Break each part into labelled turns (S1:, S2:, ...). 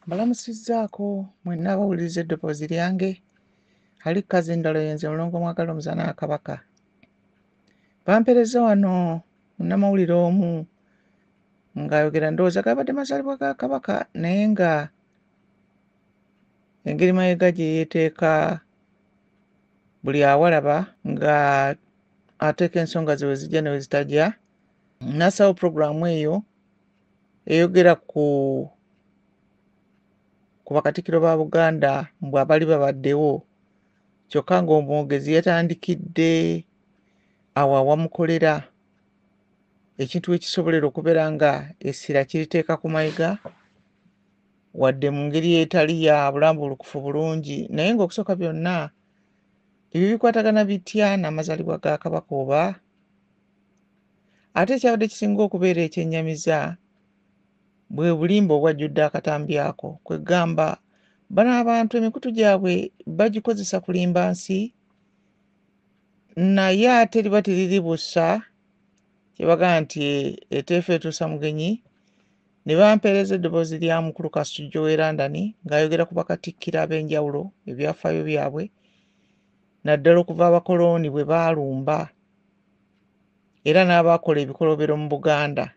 S1: Mbalamusizzaako mwenna abawuliriza eddoboozi lyange. Ali Kazindalo yenze Mulongo Mwagala Omuzaana wa Kabaka. Bampereza wano munnamawulire omu ng'ayogera ndowooza gabadde mazaalibwa ga Kabaka naye nga engeri Mayiga gye yeeteeka buli awalaba nga ateeka ensonga ze we zijja ne we zitajja, n'assawo pulogulaamu eyo eyogera ku bakatikkiro ba Buganda mbu abali babaddewo, kyokka ng'omwogezi yatandikidde awo awamukolera ekintu ekisobolera okubeera nga essira kiriteeka ku Mayiga wadde mu ngeri etali ya bulambulukufu bulungi, naye ng'okusooka byonna ebyo bikwatagana bitya n'amazaalibwa ga Kabaka oba? Ate ekyabadde kisinga okubeera ekyennyamiza bwe bulimba obwajjudde akatambi ako, kwe ggamba bano abantu emikutu gyabwe bagikozesa kulimba nsi, naye ate liba teriri bussa kye bagamba nti eteefu etuusa mugenyi. Ne bampeereza eddoboozi lya mukulu Kasujju w'e London ng'ayogera ku bakatikkiro ab'enjawulo, ebyafaayo byabwe, naddala okuva abakoloni bwe baalumba era n'abaakola ebikolobero mu Buganda.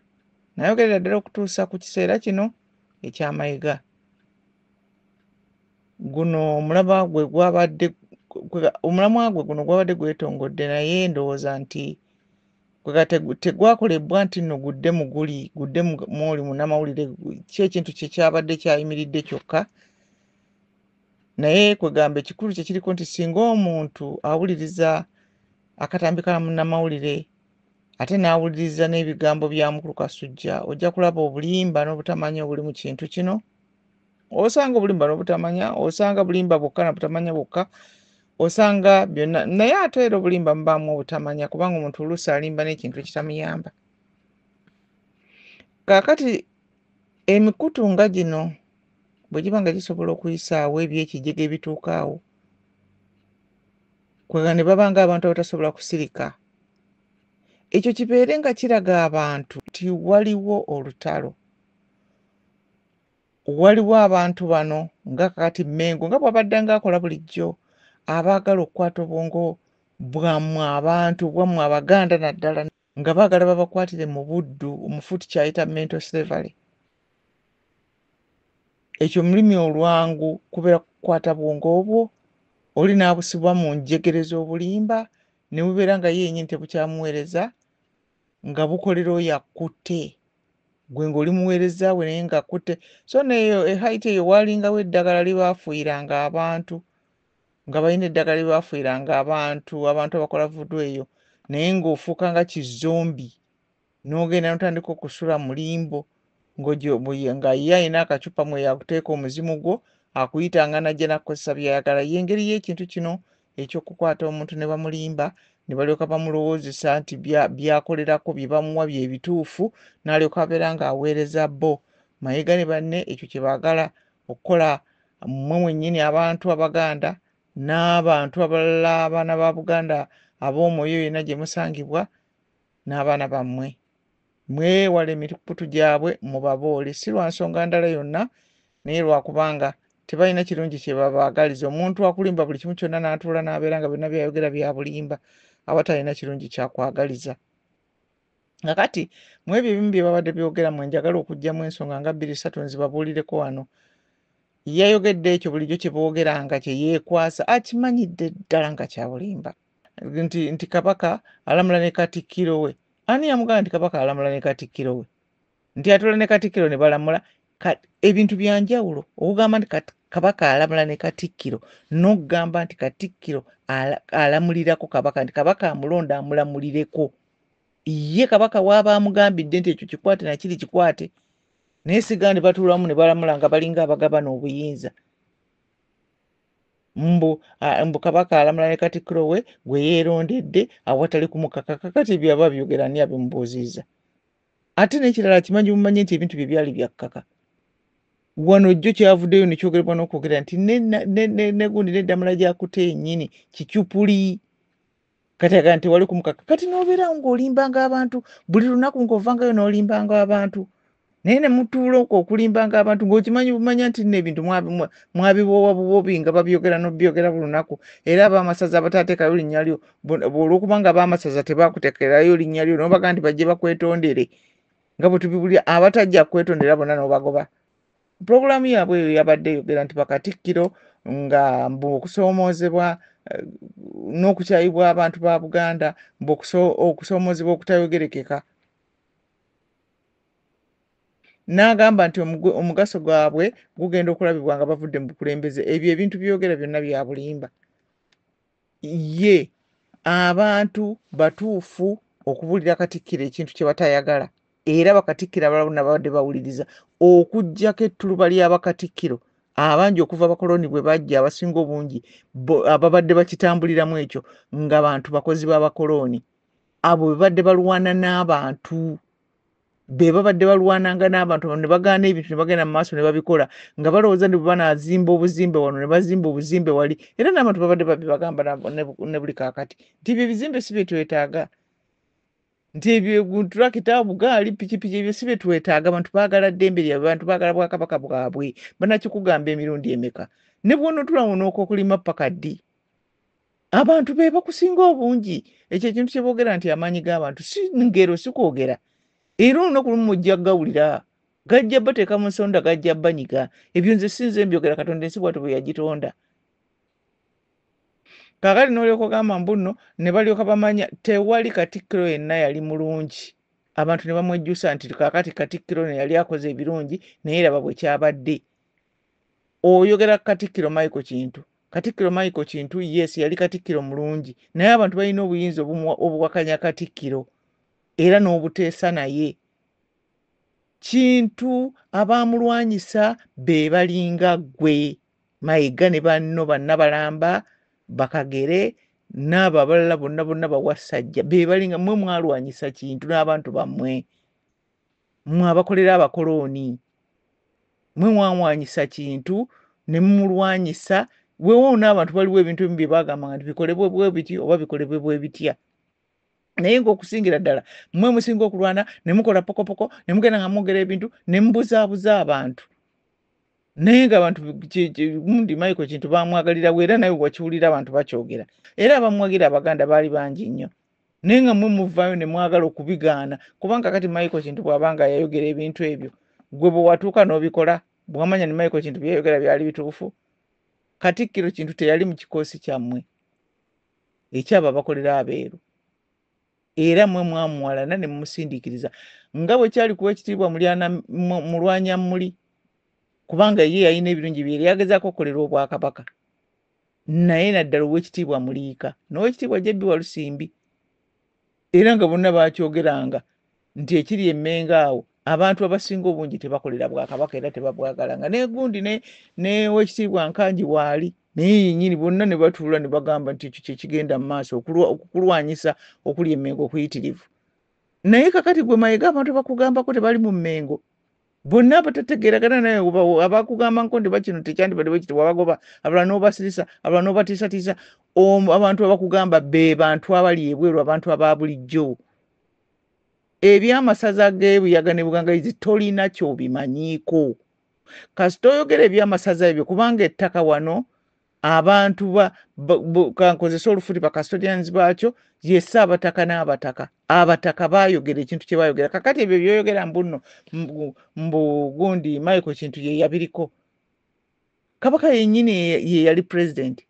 S1: Nayogerera ddala okutuusa ku kiseera kino ekya Mayiga. Guno omulamwa gwe gwabadde gwetongodde, naye ndowooza nti tegwakolebwa nti nno gudde mw'oli munnamawulire, ki ekintu kye kyabadde kyayimiridde kyokka. Naye kwegamba ekikulu kye kiriko nti singa omuntu awuliriza akatambi ka munnamawulire ate n'awuliriza n'ebigambo bya mukulu Kasujja, ojja kulaba obulimba n'obutamanya obuli mu kintu kino. Osanga obulimba n'obutamanya, osanga bulimba bwokka na butamanya bwokka, osanga byonna, naye ate era obulimba mubaamu obutamanya, kubanga omuntu oluusi alimba n'ekintu ekitamuyamba. Kaakati emikutu nga gino bwe giba nga gisobola okuyisaawo ebyekijjega ebituuka awo, kwega ne baba ng'abantu abatasobola kusirika, ekyo kibeere nga kiraga abantu nti waliwo olutalo. Waliwo abantu bano nga kakati Mmengo nga bw'abadde ng'akola bulijjo, abaagala okukwata obwongo bwammwe abantu bwammwe Abaganda naddala nga baagala babakwatire mu buddu, omufuuti kyayita mental slavery. Ekyo mulimi olwangu kubeera kukwata bwongo obwo, oli n'abusibwa mu njegere z'obulimba ne bubeera nga ye yennyini tebukyamuweereza, nga bukolera oyo akutte, gwe ng'oli muweereza we naye ng'akutte. So neyo ehayiti eyo waalingawo eddagala lye baafuuyiranga abantu, nga balina eddagala lye baafuuyiranga abantu abakola vudu eyo, naye ng'ofuuka nga kizombi n'ogenda n'otandika okusula mu limbo nga ye alina akacupa mwe yakuteeka omuzimu gwo, akuyitanga n'ajja n'akukozesa by'ayagala. Y'engeri y'ekintu kino eky'okukwata omuntu ne bamulimba ne balyoka bamulowoozesa nti by'akolerako bye bamuwa bye bituufu, n'alyoka abeera ng'aweereza bo. Mayiga ne banne ekyo kye baagala okukola mmwe mwennyini abantu Abaganda n'abantu abalala abaana ba Buganda ab'omwoyo yenna gye musangibwa n'abaana bammwe. Mwewale emikutu gyabwe mubaboole, si lwa nsonga ndala yonna, naye lwakubanga tebalina kirungi kye babaagaliza. Omuntu akulimba buli kimu kyonna n'atuula n'abeera nga byonna byayogera bya bulimba, aba talina kirungi kyakwagaliza. Kakati mu ebyo ebimu bye babadde byogera mwe njagala okuggyamu ensonga nga 2-3 nzibabuulireko wano. Yayogedde ekyo bulijjo kye boogeranga kye yeekwasa, akimanyidde ddala nga kya bulimba, nti Kabaka alamula ne Katikkiro we. Ani yamugamba nti Kabaka alamula ne Katikkiro we? Nti atuula ne Katikkiro ne balamula? Ebintu bya njawulo okugamba nti Kabaka alamula ne Katikkiro n'okugamba nti Katikkiro alamulirako Kabaka, nti Kabaka amulonda amulamulireko. Ye Kabaka waaba amugambidde nti ekyo kikwate nakiri kikwate, naye siga ne batuulamu ne balamula nga balinga abagabana obuyinza. Mbu Kabaka alamula ne Katikkiro we gwe yeerondedde awatali kumukaka. Kakati byaba byogera ani abimubuuzizza? Ate n'ekirala kimanyi bumanye nti ebintu bye byali bya kkaka. Wano jjo kyavuddeyo ne kyogerebwa n'okwogera nti ne gundi n'eddamula gy'akutte yennyini kikyupuli. Kati aga nti wali kumukaka. Kati n'obeera ng'olimbanga abantu buli lunaku ng'ovangayo n'olimbanga abantu. naye ne mutuula okwo okulimbanga abantu ng'okimanyi bumanya nti nno ebintu mwabiboowa bubobi nga babyogera n'obyogera buli lunaku era ab'amasaza abataateekayo linnya lyo olw'okuba nga ab'amasaza tebaakuteekerayo linnya lyo n'obaga nti bajje bakwetondere nga bwe tubibulira abatajja kwetondera bonna n'obagoba. Pulogulaamu yaabwe eyo yabadde eyogera nti bakatikkiro nga mbu okusoomoozebwa n'okukyayibwa abantu ba Buganda mbu okusoomoozebwa okutayogerekeka. N'agamba nti omugaso gwabwe gugenda okulabibwa nga bavudde mu bukulembeze. Ebyo ebintu byogera byonna bya bulimba. Ye abantu batuufu okubuulira Katikkiro ekintu kye batayagala era bakatikkiro abalala bonna babadde bawuliriza okuggyako ettuluba ly'abakatikkiro abangi okuva abakoloni bwe bajja abasinga obungi ababadde bakitambuliramu ekyo nga bantu bakozi b'abakoloni abo bebadde balwana n'abantu be babadde balwananga n'abantu ne bagaana ebintu ne bagenda mu maaso ne babikola nga balowooza nti bwe banaazimba obuzimbe wano ne bazimba obuzimbe wali era n'abantu babadde babibagamba ne buli kaakati nti ebyo ebizimbe si bye twetaaga nti ebyo tulakita bugaali pikipiki ebyo si bye twetaaga abantu baagala ddembe lyabwe abantu baagala bwakabaka bwabwe banakikugamba emirundi emeka ne bw'onootulamu n'okulima paka ddi abantu be bakusinga obungi ekyo ekintu kye boogera nti amaanyi g'abantu si ngero si kwogera era olunaku lumu mujja gawulira gajja bateeka mu nsonda gajja banyiga ebyo nze sinze mbyogera Katonda ensi bw'atyo bwe yagitonda. Kaakati n'olyoka ogamba mbu nno ne balyoka bamanya tewali Katikkiro yenna yali mulungi abantu ne bamwejjusa nti kaakati Katikkiro ne yali akoze ebirungi naye raba bwe kyabadde. Oyogera Katikkiro Michael Kintu. Katikkiro Michael Kintu yes yali Katikkiro mulungi naye abantu balina obuyinza obuwakanya Katikkiro era n'obuteesa naye. Kintu abaamulwanyisa be balinga ggwe Mayiga ne banno Bannabalamba Bakagere n'abo abalala bonna Bawasajja be balinga mmwe mwalwanyisa Kintu n'abantu bammwe mmwe abakolera abakoloni mmwe mwamwanyisa Kintu ne mumulwanyisa weewo n'abantu baliwo ebintu ebimu bye baagamba nti bikolebwe bwe biti oba bikolebwe bwe bitya naye ng'okusingira ddala mmwe musinga okulwana ne mukola pokopoko ne mugenda nga mwogera ebintu ne mubuzaabuza abantu naye ng'abantu gundi Michael Kintu baamwagalirawo era nawe wakiwulira abantu bakyogera era abamwagira Abaganda baali bangi nnyo naye nga mmwe muvaayo ne mwagala okubigaana kubanga kati Michael Kintu bw'abanga yayogera ebintu ebyo gwe bwe watuuka n'obikola bw'amanya ne Michael Kintu byayogera byali bituufu. Katikkiro Kintu teyali mu kikoosi kyammwe ekyabo abakolera abeeru era mmwe mwamuwalana ne mumusindiikiriza nga bwe kyali kuwa ekitiibwa Mulwanyamuli kubanga ye yalina ebirungi bye yali yagezaako okukolera Obwakabaka naye naddala ow'ekitiibwa Muliika n'owekitiibwa Jebbi Walusimbi era nga bonna baakyogeranga nti ekiri emmenga awo abantu abasinga obungi tebakolera Bwakabaka era tebabwagalanga naye gundi ne owekitiibwa Nkanji waali naye yennyini bonna ne batuula ne bagamba nti ekyo kye kigenda mu maaso okukulwanyisa okuli emmengo okuyitirivu naye kakati gwe Mayiga abantu bakugambako tebali mu mmengo bonna abatategeeragana naye abakugamba nkondi bakino tekyandibadde bwe kiti wabagoba abalala n'obasirisa abalala n'obatiisatiisa abantu abakugamba be bantu abali ebweru abantu aba bulijjo ebyamasaza g'ebuyaga ne Bugangayizi tolina kyobimanyiiko kasita oyogera ebyamasaza ebyo kubanga ettaka wano abantu kankozesa olufuti bakastodians baakyo ye Ssaabataka n'abataka abataka baayogera ekintu kye baayogera kakati ebyo byoyogera mbuno mbu gundi Michael Kintu ye yabiriko Kabaka yennyini ye yali president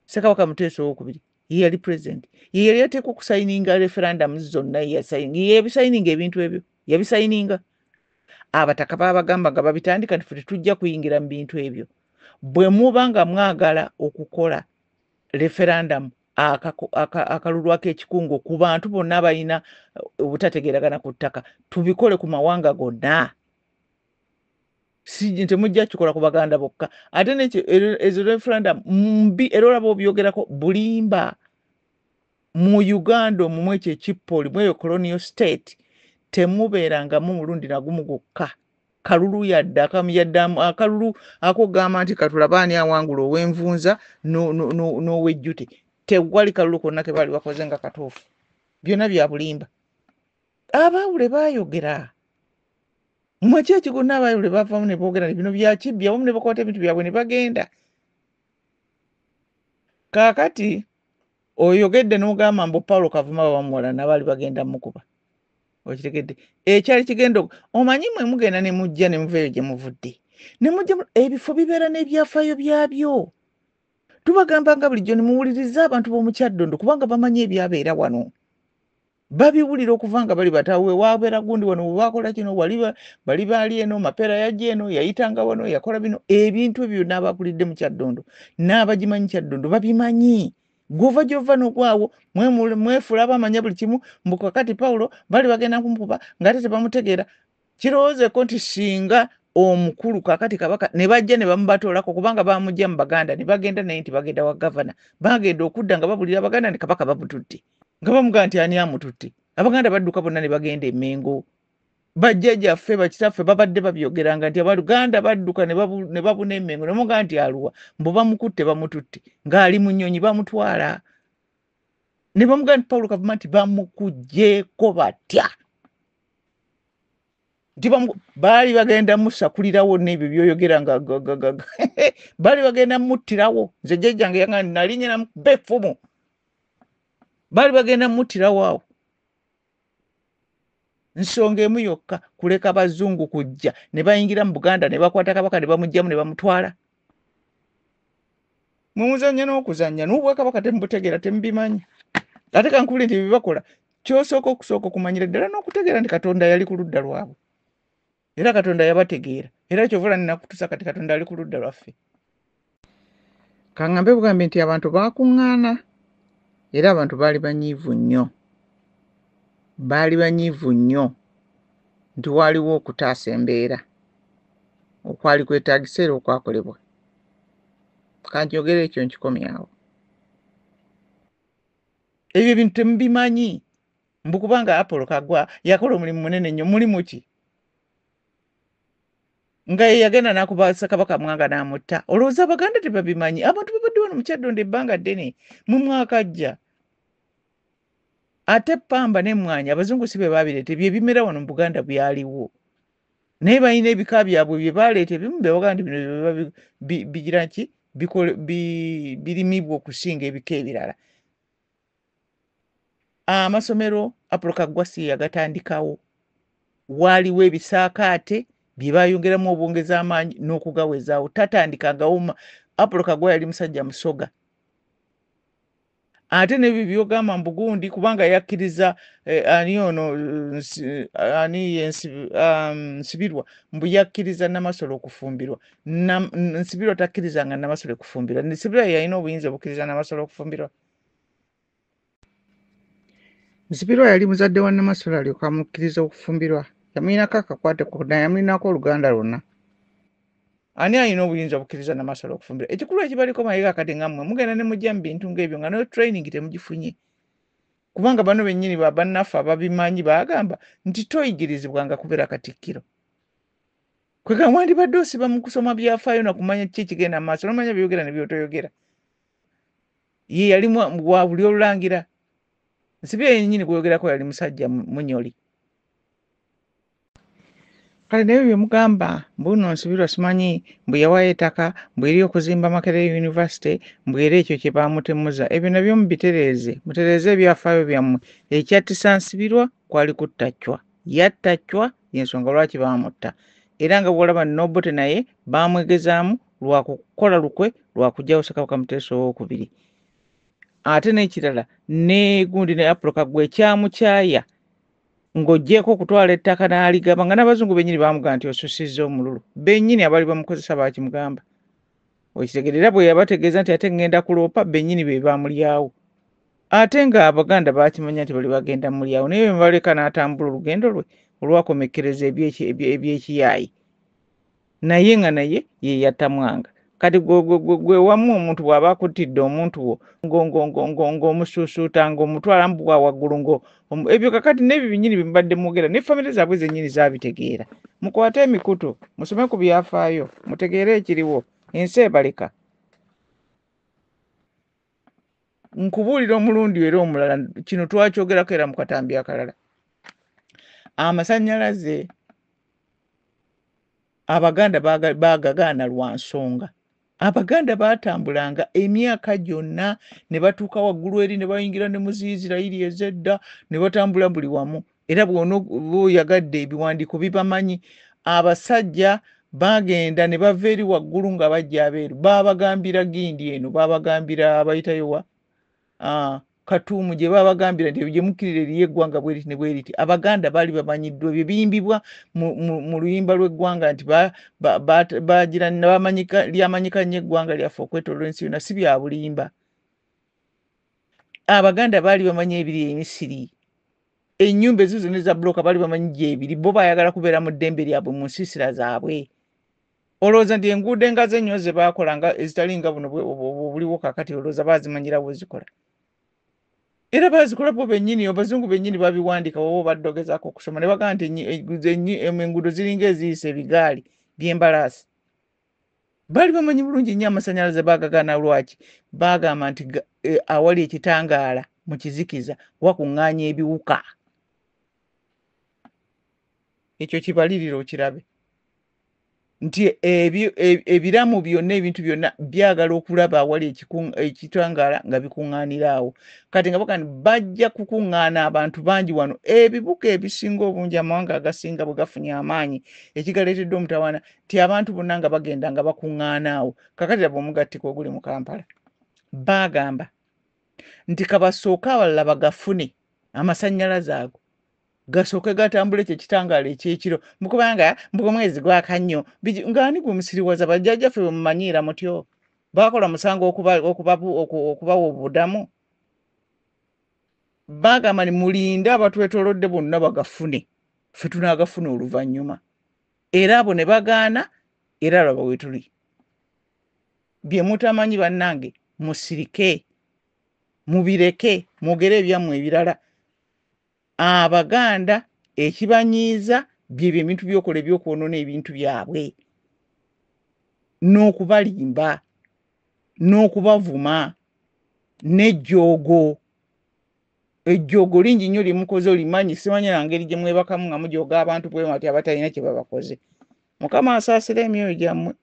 S1: Ssekabaka Muteesa II ye yali president ye yali yateekwa okusayininga referendum zonna ye yabisayininga ebintu ebyo yabisayininga abataka baabagamba nga babitandika nti tujja kuyingira mu bintu ebyo bwe muba nga mwagala okukola referendum akalulu ak'ekikungo ku bantu bonna abalina obutategeeragana ku ttaka tubikole ku mawanga gonna si temujja kikola ku Baganda bokka ate ezo referendum mbi era olaba obyogerako bulimba mu Uganda omumwe ekyo ekippoli mu eyo colonial state temubeerangamu mulundi nagumu gwokka kalulu yadde akalulu akogamba nti katulaba ani awangula ow'envunza n'owejjute tewali kalulu konna ke baali bakoze nga katuufu byonna bya bulimba abaawule baayogera Mwakyeki gonna abayole bavaamu ne boogera bino bya kibbi abamu ne bakwata ebintu byabwe ne bagenda. Kaakati oyogedde n'ogamba mbu Paulo Kavuma bamuwala nabaali bagenda mukuba. Okitegedde ekyali kigenda omanyi mwe mugenda ne mujja ne muveeyo gye muvudde ne mujja ebifo bibeera n'ebyafaayo byabyo. Tubagamba nga bulijjo ne muwuliriza abantu b'omu Kyaddondo kubanga bamanyi ebyabeera wano. Babiwulira okuva nga bali batawe waabeera gundi wano bwe bakola kino bali baali eno mapeera yajja eno yayitanga wano yakola bino ebintu ebyo n'abakulidde mu Kyaddondo n'abagimanyi Kyaddondo babimanyi. Gwova gyova n'ogwawo mwefula abamanya buli kimu mbu kakati Paulo bali bagenda kumukuba ng'ate tebamutegeera. Kirowoozeeko nti singa omukulu kakati kabaka ne bajja ne bamubatoolako kubanga bamujja mu Baganda ne bagenda naye nti bagenda wa gavana bagenda okudda nga babulira Abaganda ne kabaka bamututte nga bamugaa nti ani amututte. Abaganda badduka bonna ne bagenda e Mengo. Bajjajjaffe bakitaffe babadde babyogeranga nti Abaganda badduka ne babuna e Mengo ne bamugaa nti aluwa mbu bamukutte bamututte ng'ali mu nnyonyi bamutwala. Ne bamugaa nti Paulo Kavuma nti bamukugjeeko batya. Nti baali bagenda musakulirawo n'ebyo byoyogera nga baali bagenda muttirawo. Nze jjajjange yanga nali nyina beffumu. Baali bagenda muttirawo awo. Nsonga emu yokka kuleka abazungu kujja ne bayingira mu Buganda ne bakwata kabaka ne bamugjamu ne bamutwala. Mumuzannya n'okuzannya n'obwakabaka temubutegeera temubimanyi. Ate kankubule nti bibakola kyosooka okusooka okumanyira ddala n'okutegeera nti Katonda yali ku ludda lwabwe. Era Katonda yabategeera. Era kyovula ninakutusa kati Katonda ali ku ludda lwaffe. Kaŋŋambe bugambe nti abantu baakuŋŋaana era abantu baali banyiivu nnyo. Baali banyiivu nnyo nti waaliwo okutaasa embeera okwali kwetaagisa era okwakolebwa. Kanjogera ekyo nkikomyawo. Ebyo ebintu temubimanyi mbu kubanga Apollo Kaggwa yakola omulimu munene nnyo. Mulimu ki? Nga ye yagenda n'akuba Ssekabaka Mwanga n'amutta. Olowooza Abaganda tebabimanyi? Abantu babadde wano mu Kyaddondo ebbanga ddene mu mwaka ajja. Ate ppamba n'emmwanyi abazungu si be baabireeta ebyo ebimera wano mu Buganda byaliwo. Naye balina ebika byabwe bye baaleeta ebimu be bagamba nti bino bigira ki birimibwa okusinga ebika ebirala. Amasomero Apollo Kaggwa si yagatandikawo. Waaliwo ebisaakaate bye bayongeramu obwongeza amaanyi n'okugawezaawo. Tatandikagawo. Apollo Kaggwa yali musajja musoga. Ate n'ebyo byogamba mbu gundi kubanga yakkiriza Nsibirwa mbu yakkiriza Namasole okufumbirwa. Nsibirwa takkirizanga Namasole okufumbirwa. Nsibirwa yalina obuyinza obukkiriza Namasole okufumbirwa. Nsibirwa yali muzadde wa Namasole alyoka amukkiriza okufumbirwa. Yamulinako akakwate konna, yamulinako oluganda lwonna. Ani alina obuyinza obukkiriza Namasole okufumbirwa? Ekikulu ekibaliko mayiga kati ngammwe mugenda ne mujja mu bintu ng'ebyo nga no training temugifunye. Kubanga bano bennyini bannaffe ababimanyi bagamba nti toyigirizibwanga kubeera katikkiro. Kwega wandibadde osiba mu kusoma byafaayo na kumanya ki ekigenda mu maaso n'omanya byogera ne byotoyogera. Ye yali wa buli olulangira. Nsibirwa yennyini gweyogerako yali musajja munyoli. Kale naye bye mugamba mbu nno Nsibirwa simanyi mbu yawaayo ettaka mbu eri okuzimba Makerere University mbu era ekyo kye baamutemuza. Ebyo nabyo mubitereeze. Mutereeze ebyafaayo byammwe. Ekyattisa Nsibirwa kwali kuttacwa. Yattacwa y'ensonga lwaki baamutta. Era nga bw'olaba Nobote naye baamwegezaamu lwa kukola lukwe lwa kuggyawo Ssekabaka Muteesa II. Ate n'ekirala ne gundi ne Apollo Kaggwa ekyamukyaya ng'oggyeko okutwala ettaka n'aligaba nga n'abazungu bennyini baamugaa nti osusizza omululu. Bennyini abaali bamukozesa baakimugamba. Okitegeerera bwe yabategeeza nti ate ngenda kuloopa bennyini be baamulyawo. Ate nga Abaganda baakimanya nti bali bagenda mulyawo naye bwe baleka n'atambula olugendo lwe olwakomekkereza ebyekiyaayi. Naye nga naye ye yatta Mwanga. Kati gwe wamu omuntu bw'aba akuttidde omuntu wo ng'omusuusuuta ng'omutwala mu bwa waggulu ebyo kakati n'ebyo binnyini bye mubadde mwogera ne famire zaabwe zennyini zaabitegeera. Mukwate emikutu musome ku byafaayo mutegeere ekiriwo. Ensi ebaleka. Nkubuulira omulundi era omulala kino twakyogerako era mu katambi akalala. Amasannyalaze Abaganda bagagaana lwa nsonga. Abaganda batambulanga emyaka gyonna ne batuuka waggulu eri ne bayingira ne mu Isirayiri ezedda ne batambula buli wamu. Era bw'oyagadde ebiwandiiko bibamanyi. Abasajja bagenda ne bava eri waggulu nga bajja abeeru. Babagambira Gindi eno, babagambira abayitayo wa Katuumu gye babagambira nti gye mukkirira eriyo eggwanga bwe riti ne bwe riti. Abaganda baali bamanyiddwa ebyo biyimbibwa mu luyimba lw'eggwanga nti bagira lyamanyika nnyo eggwanga lyaffe okwetooloola ensi yonna, si bya bulimba. Abaganda baali bamanyi ebiri e Misiri. Ennyumba ezo zonna eza bbulooka baali bamanyi gyebiri. Bo baayagala kubeera mu ddembe lyabwe mu nsiisira zaabwe. Olowooza nti enguudo engazi ennyo ze baakola nga ezitali nga buno obuliwo kaakati olowooza baazimanyira bwe zikola. Era bazikola bo bennyini, abazungu bennyini babiwandika oba baddogezaako okusoma ne bagamba nti enguudo ziringa eziyisa ebigaali by'embalaasi. Baali bamanyi bulungi nnyo amasannyalaze baagagaana lwaki? Baagamba nti awali ekitangaala mu kizikiza wakuŋŋaanya ebiwuka. Ekyo kibalirira okirabe. Nti ebiramu byonna ebintu byonna byagala okulaba awali ekitangaala nga bikuŋŋaanira awo. Kati nga bakandi bajja kukuŋŋaana abantu bangi wano. Ebibuga ebisinga obungi amawanga agasinga bwe gafunye amaanyi ekigaleetedde omutawaana ti abantu bonna nga bagenda nga bakuŋŋaana awo. Kakati laba omugattiko oguli mu Kampala. Baagamba nti kabasooka abalala bagafune amasannyalaze ago gasooke gatambula ekyo ekitangaala ekyekiro mukubanga omwezi gwaka nnyo ng'ani gwe musiriwaza bajjajjaffe bwe mumanyiira mutyo baakola musango okubawa obudamu. Baagamba ni mulinde abatwetoolodde bonna bagafune, ffe tunaagafuna oluvannyuma. Era abo ne bagaana, era laba we tuli. Bye mutamanyi bannange musirike, mubireke, mwogere ebyammwe ebirala. Abaganda ekibanyiiza byebyo ebintu byokola ebyokwonoona ebintu byabwe, n'okubalimba, n'okubavuma, n'ejjoogo. Ejjoogo lingi nnyo limukoze olimanyi, simanyi na ngeri gye mwebakamu nga mujooga abantu bwe bati abatalina kye babakoze. Mukama asaasira emyoyo gyammwe.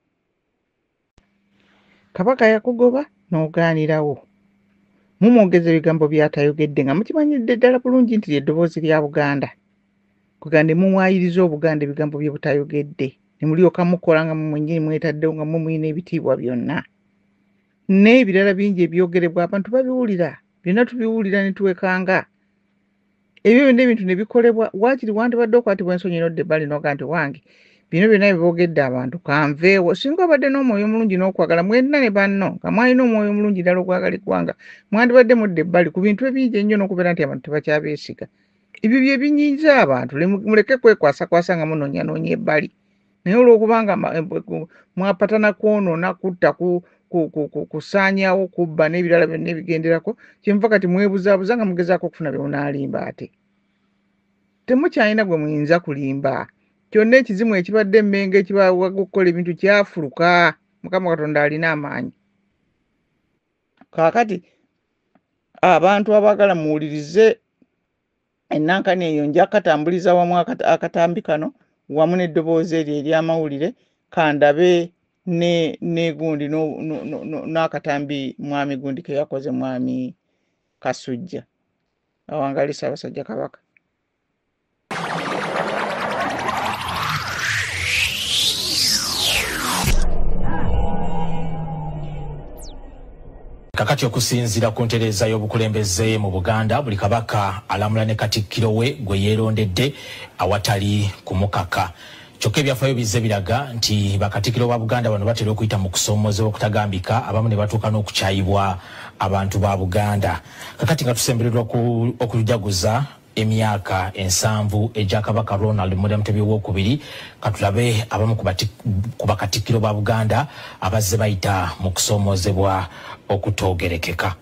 S1: Kabaka yakugoba n'ogaanirawo. Mumwogeza ebigambo by'atayogedde nga mukimanyidde ddala bulungi nti ly'eddoboozi lya Buganda. Kugande mumwayiriza Obuganda ebigambo bye butayogedde. Ne mulyoka mukola nga mwennyini mwetaddewo nga mumuyina ebitiibwa byonna. N'ebirala bingi ebyogerebwa abantu babiwulira. Byonna tubiwulira ne tuwekanga. Ebyo byonna ebintu ne bikolebwa waakiri wandibadde okwatibwa ensonyi n'odda ebbali n'oga nti wange bino byonna biboogedde abantu kanveewo singa obadde n'omwoyo omulungi n'okwagala mwenna ne banno nga mwalina omwoyo omulungi ddala ogwagala eggwanga mwandibadde mudda ebbali ku bintu ebingi ennyo n'okubeera nti abantu tebakyabeesiga. Ebyo bye binyiiza abantu, muleke kwekwasakwasa nga munoonyanoonya ebbali. Naye olw'okubanga mwapatana kwonoona kutta kusaanyaawo kubba n'ebirala byonna ebigenderako kyenva kati mwebuzaabuza nga mugezaako okufuna bye munaalimba ate. Temukyalina gwe muyinza kulimba. Kyonna ekizimu ekibadde emmengo ekibawaga okukola ebintu kyafuluka. Mukama Katonda alina amaanyi. Kaakati abantu abaagala muwulirize ennankani eyo nja katambuliza wamu akatambi kano wamu n'eddoboozi eryo ery'amawulire kandabe ne gundi n'akatambi mwami gundi ke yakoze mwami Kasujja awangalisa abasajja Kabaka.
S2: Kakati okusinziira ku ntereeza y'obukulembeze mu Buganda buli kabaka alamula ne katikkiro we gwe yeerondedde awatali kumukaka. Kyokka ebyafaayo bizze biraga nti bakatikkiro ba Buganda bano batera okuyita mu kusoomozebwa okutagambika abamu ne batuuka n'okukyayibwa abantu ba Buganda. Kakati nga tusemberedwa okujaguza emyaka 7 egya Kabaka Ronald Mutebi II katulabe abamu ku bakatikkiro ba Buganda abazze bayita mu kusoomozebwa okutoogerekeka.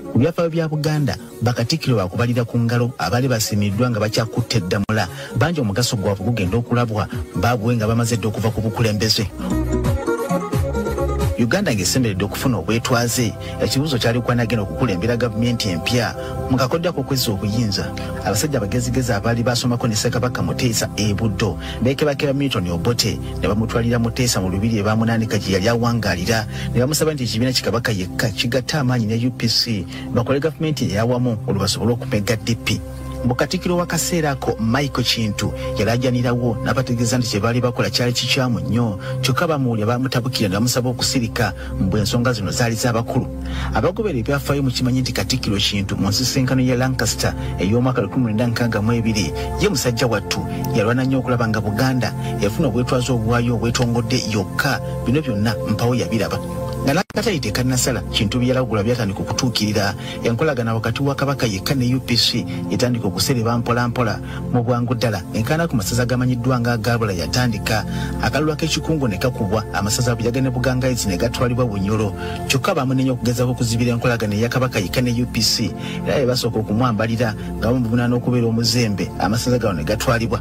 S3: Ku byafaayo bya Buganda bakatikkiro bakubalira ku ngalo abaali basimiddwa nga bakyakutte eddamula bangi omugaso gwabwe gugenda okulabwa baabwe nga bamaze dde okuva ku bukulembeze. Uganda ng'esemberedde okufuna obwetwaze ekibuuzo kyali kwanagenda okukulembera gavumenti empya mu kakodyo ak'okwezza obuyinza. Abasajja abagezigezi abaali basomako ne Ssekabaka Muteesa e Buddo beekebakeba Milton Obote ne bamutwalira Muteesa mu lubiri ebaamunaanika gye yali awangaalira ne bamusaba nti ekibiina Kabaka yekka kigatta amaanyi ne UPC bakole gavumenti eyawamu olwo basobole okumega DP. Mukatikiro wakaseera ako Michael Kintu yalajanirawo n'abategeeza nti kye baali bakola kyali kikyamu nnyo kyokka bamuwulya bamutabukira ne bamusaba okusirika mbwe ensonga zino zaali z'abakulu. Abagobera ebyafaayo mukimanyi nti Katikkiro Kintu mu nsisinkano ya Lancaster ey'omwaka 1962 ye musajja wattu yalwana nnyo okulaba nga Buganda yafuna obwetwaze obwayo obwetongodde yokka bino byonna mpawo yabiraba. Nakatayite kannasala Kintu byalagula byatandika okutuukirira enkolagana wakati wa Kabaka yekka ne UPC yatandika okusereba mpolampola mu bwangu ddala enkana ku masaza gamanyiddwa nga agabula yatandika akalulu ak'ekikungu ne kakubwa amasaza Buyaga ne Bugangaizi ne gatwalibwa Bunyoro kyokka bamunenya okugezaako okuzibira enkolagana eya Kabaka yekka ne UPC era basooka okumwambalira nga bamuvunaana okubeera omuzembe amasaza gawo ne gatwalibwa.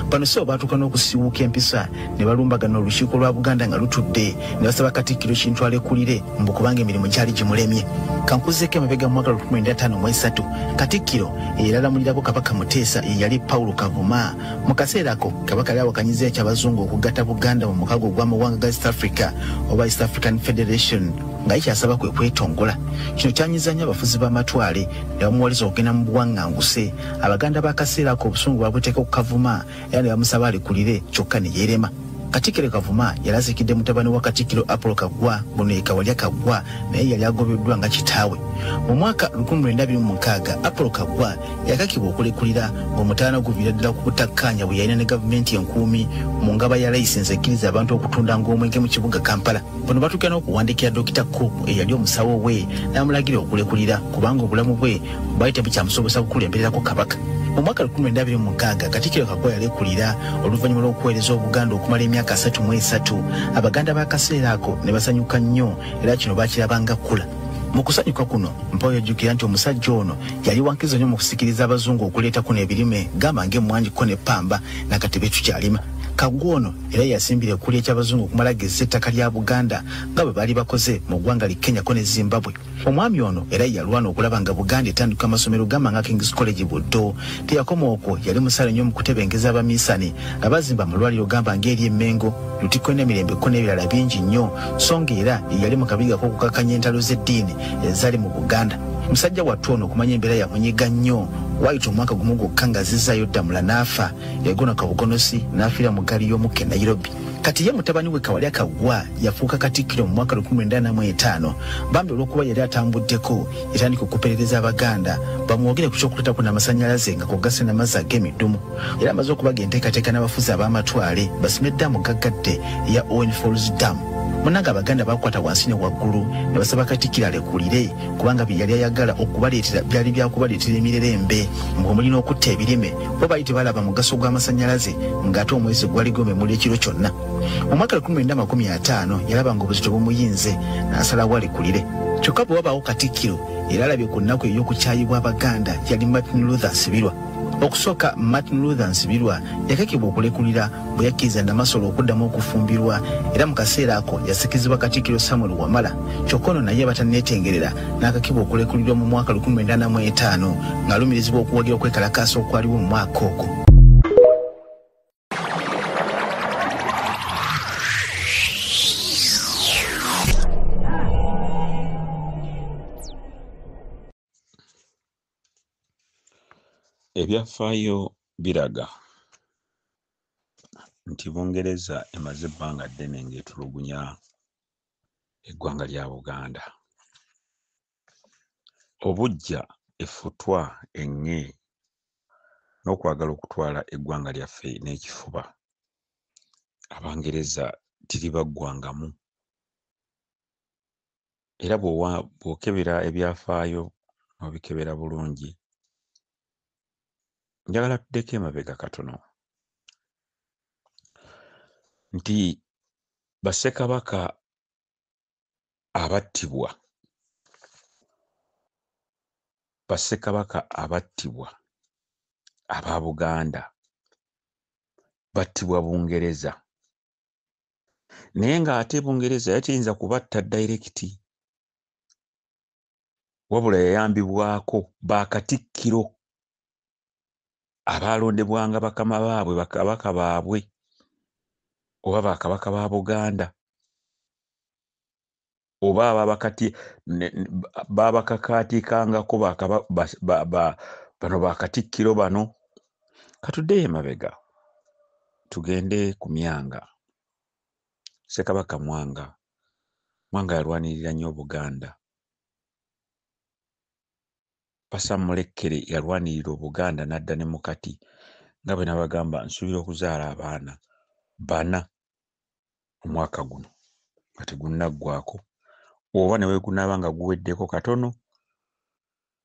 S3: Bano so baatuuka n'okusiiwuuka empisa ne balumbagana olukiiko lwa Buganda nga lutudde ne basaba Katikkiro Kintu alekulire mbu kubanga emirimu gyali gimulemye. Kankuzeeko emabega mu mwaka 1953 Katikkiro eyalalamulirako Kabaka Muteesa ye yali Paulo Kavuma. Mu kaseera ako Kabaka yali awakanyiza eky'Abazungu okugatta Buganda mu mukago gw'amawanga ga East Africa oba East African Federation nga kyasaba kwe kwetongola. Kino kyanyiza nnyo abafuzi b'amatwale ne bamuwaliza okugenda mu buwaŋŋanguse. Abaganda b'akaseera ako obusungu babuteeka ku Kavuma era ne bamusaba alekulire kyokka ne yeerema. Katikkiro Kavuma yalazikidde mutabani wa Katikkiro Apollo Kaggwa buno ye Kawalya Kaggwa naye yali agobeddwa nga kitaawe. Mu mwaka 1926 Apollo Kaggwa yakakibwa okulekulira ng'omutaana guviira ddala ku kutakkaanya bwe yalina ne gavumenti enkuumi mu ngaba ya layisinsi ekkiriza abantu okutunda ng'omwenge mu kibuga Kampala. Bano batuukira n'okuwandiikira Dr. Cook eyali omusawo we n'amulagira okulekulira kubanga obulamu bwe bwali tebukyamusobozesa kukulembererako Kabaka. Mu mwaka 1926 Katikkiro Kaggwa yalekulira oluvannyuma lw'okuweereza Obuganda okumala emyaka 33. Abaganda b'akaseera ako ne basanyuka nnyo era kino baakirabanga kkula. Mu kusanyuka kuno mpawo yajjukira nti omusajja ono yali wankizo nnyo mu kusikiriza Abazungu okuleetako n'ebirime gamba ng'emmwanjiko n'eppamba nakatebe tukyalima. Kaggwa ono era yasimbire okuli eky'Abazungu okumala gezza ettaka lya Buganda nga bwe baali bakoze mu ggwanga li Kenya ko ne Zimbabwe. Omwami ono era yalwana okulaba nga Buganda etandika amasomero gamba nga King's College Buddo. Teyakoma okwo yali musale nnyo mu kutebengeza abaminsani nga bazimba mu lwaliro gamba ng'eri Emmengo, Lutikko n'Emirembe ko n'ebirala bingi nnyo so ng'era yali mu kabiga k'okukakanya entalo z'eddiini ezaali mu Buganda. Musajja wattu ono okumanya embeera yamunyiga nnyo wayita omwaka gumu gwokka ng'azizzaayo Ddamula n'afa yagona kabugonosi n'afiira mu ggaali y'omukka e Nairobi. Kati ye mutabani we Kawalya Kaggwa yafuuka Katikkiro mu mwaka 1945 bambi olw'okuba yali atambuddeko yatandika okuperereza Abaganda bamwogere ku ky'okuleetako n'amasannyalaze nga kw'ogasse n'amazzi ag'emidumu. Era amaze okubaga enteekateeka n'abafuzi ab'amatwale basime ddamu gaggadde eya Owen Falls Dam. Munnanga Abaganda bakwata wansi ne waggulu ne basaba Katikkiro alekulire kubanga bye yali ayagala okubaleetera byali byakubaleetera emirerembe ng'omulina okutta ebirime bo baali tebalaba mugaso gw'amasannyalaze ng'ate omwezi gwali gwememula ekiro kyonna. Mu mwaka 1950 yalaba ng'obuzito bumuyinze n'asalawo alekulire. Kyokka bwe wabaawo Katikkiro era alabye ku nnaku ey'okukyayibwa Abaganda yali Martin Luther Nsibirwa. Okusooka Martin Luther Nsibirwa yakakibwa okulekulira bwe yakkiriza Namasole okuddamu okufumbirwa era mu kaseera ako yasikizibwa Katikkiro Samuel Wamala. Kyokka ono naye batanneetengerera n'akakibwa okulekulirwa mu mwaka 1985 ng'alumirizibwa okuwagira okwekalakaasa okwaliwo mu mwaka ogwo.
S4: Ebyafaayo biraga nti Bungereza emaze ebbanga ddene ng'etulugunya eggwanga lya Buganda. Obujja effutwa eŋŋe n'okwagala okutwala eggwanga lyaffe n'ekifuba. Abangereza tiribaggwangamu era bw'okebera ebyafaayo n'obikebera bulungi. Njagala tuddeko emabega katono nti Bassekabaka abattibwa aba Buganda battibwa Bungereza naye ng'ate Bungereza yatiyinza kubatta direct, wabula yayambibwako bakatikkiro abaalondebwanga bakama baabwe bakabaka baabwe oba bakabaka ba Buganda oba babakakaatikangako bano bakatikkiro bano. Katuddeyo emabega tugende ku Myanga. Ssekabaka Mwanga yalwanirira nnyo Obuganda. Pasamulekere yalwanirira Obuganda n'adda ne mukati nga bwe nabagamba nsuubira okuzaala abaana 4 omwaka guno nga tegunnaggwako, oba ne weegunaaba nga guweddeko katono,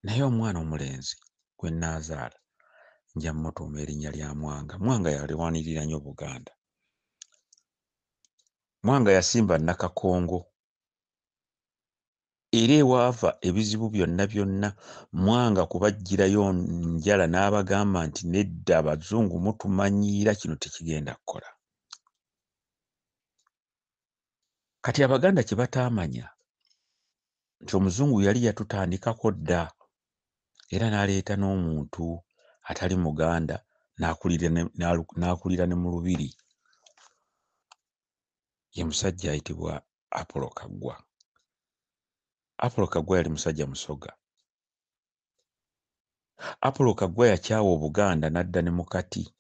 S4: naye omwana omulenzi gwe nnaazaala nja mmutuuma erinnya lya Mwanga. Mwanga yalwanirira nnyo Buganda. Mwanga yasimba Nakakongo era ewaava ebizibu byonna Mwanga kubaggyirayo njala n'abagamba nti nedda Abazungu mutumanyiira, kino tekigenda kukola. Kati Abaganda kye bataamanya nti Omuzungu yali yatutandikako dda era n'aleeta n'omuntu atali Muganda n'akulira ne mu Lubiri. Ye musajja ayitibwa Apollo Kaggwa. Apollo Kaggwa yali musajja musoga. Apollo Kaggwa yakyawa Obuganda n'adda ne mukati.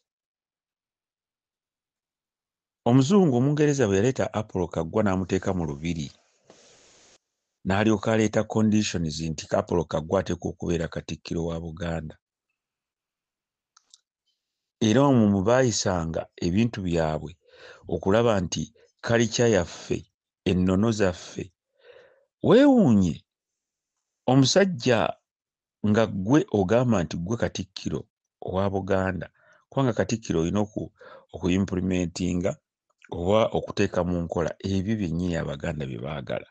S4: Omuzungu Omungereza bwe yaleeta Apollo Kaggwa n'amuteeka mu Lubiri, n'alyoka aleeta conditions nti Apollo Kaggwa ateekwa okubeera Katikkiro wa Buganda. Era omwo mwe baayisanga ebintu byabwe okulaba nti kalica yaffe, ennono zaffe. Weewuunye omusajja nga ggwe ogamba nti ggwe Katikkiro owa Buganda, kubanga Katikkiro olina okuimplementinga oba okuteeka mu nkola ebyo byennyini Abaganda bye baagala.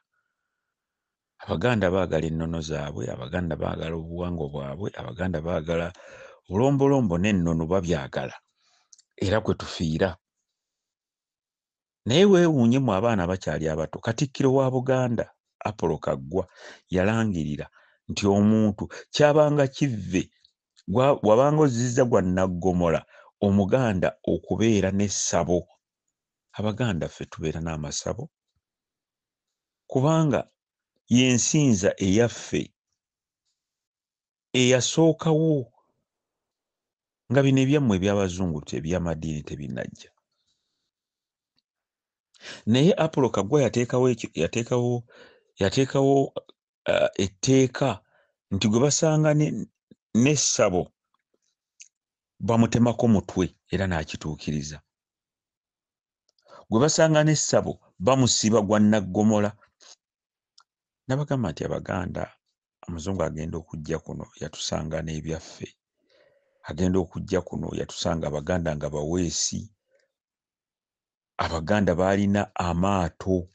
S4: Abaganda baagala ennono zaabwe, Abaganda baagala obuwangwa bwabwe, Abaganda baagala bulombolombo n'ennono babyagala, era kwe tufiira. Naye weewuunye mu abaana abakyali abato, Katikkiro wa Buganda Apollo Kaggwa yalangirira nti omuntu kyabanga kivve wabanga ozizza gwa Naggomola Omuganda okubeera n'essabo. Abaganda ffe tubeera n'amasabo kubanga y'ensinza eyaffe eyasookawo nga bino ebyammwe eby'Abazungu eby'amadiini tebinnajja. Naye Apollo Kaggwa yateekawo etteeka nti gwe basanga n'essabo bamutemako mutwe era n'akituukiriza. Gwe basanga n'essabo bamusiba gwa Naggomola. Nabagamba nti Abaganda, Omuzungu agenda okujja kuno yatusanga n'ebyaffe. Agenda okujja kuno yatusanga Abaganda nga baweesi. Abaganda baalina amaato,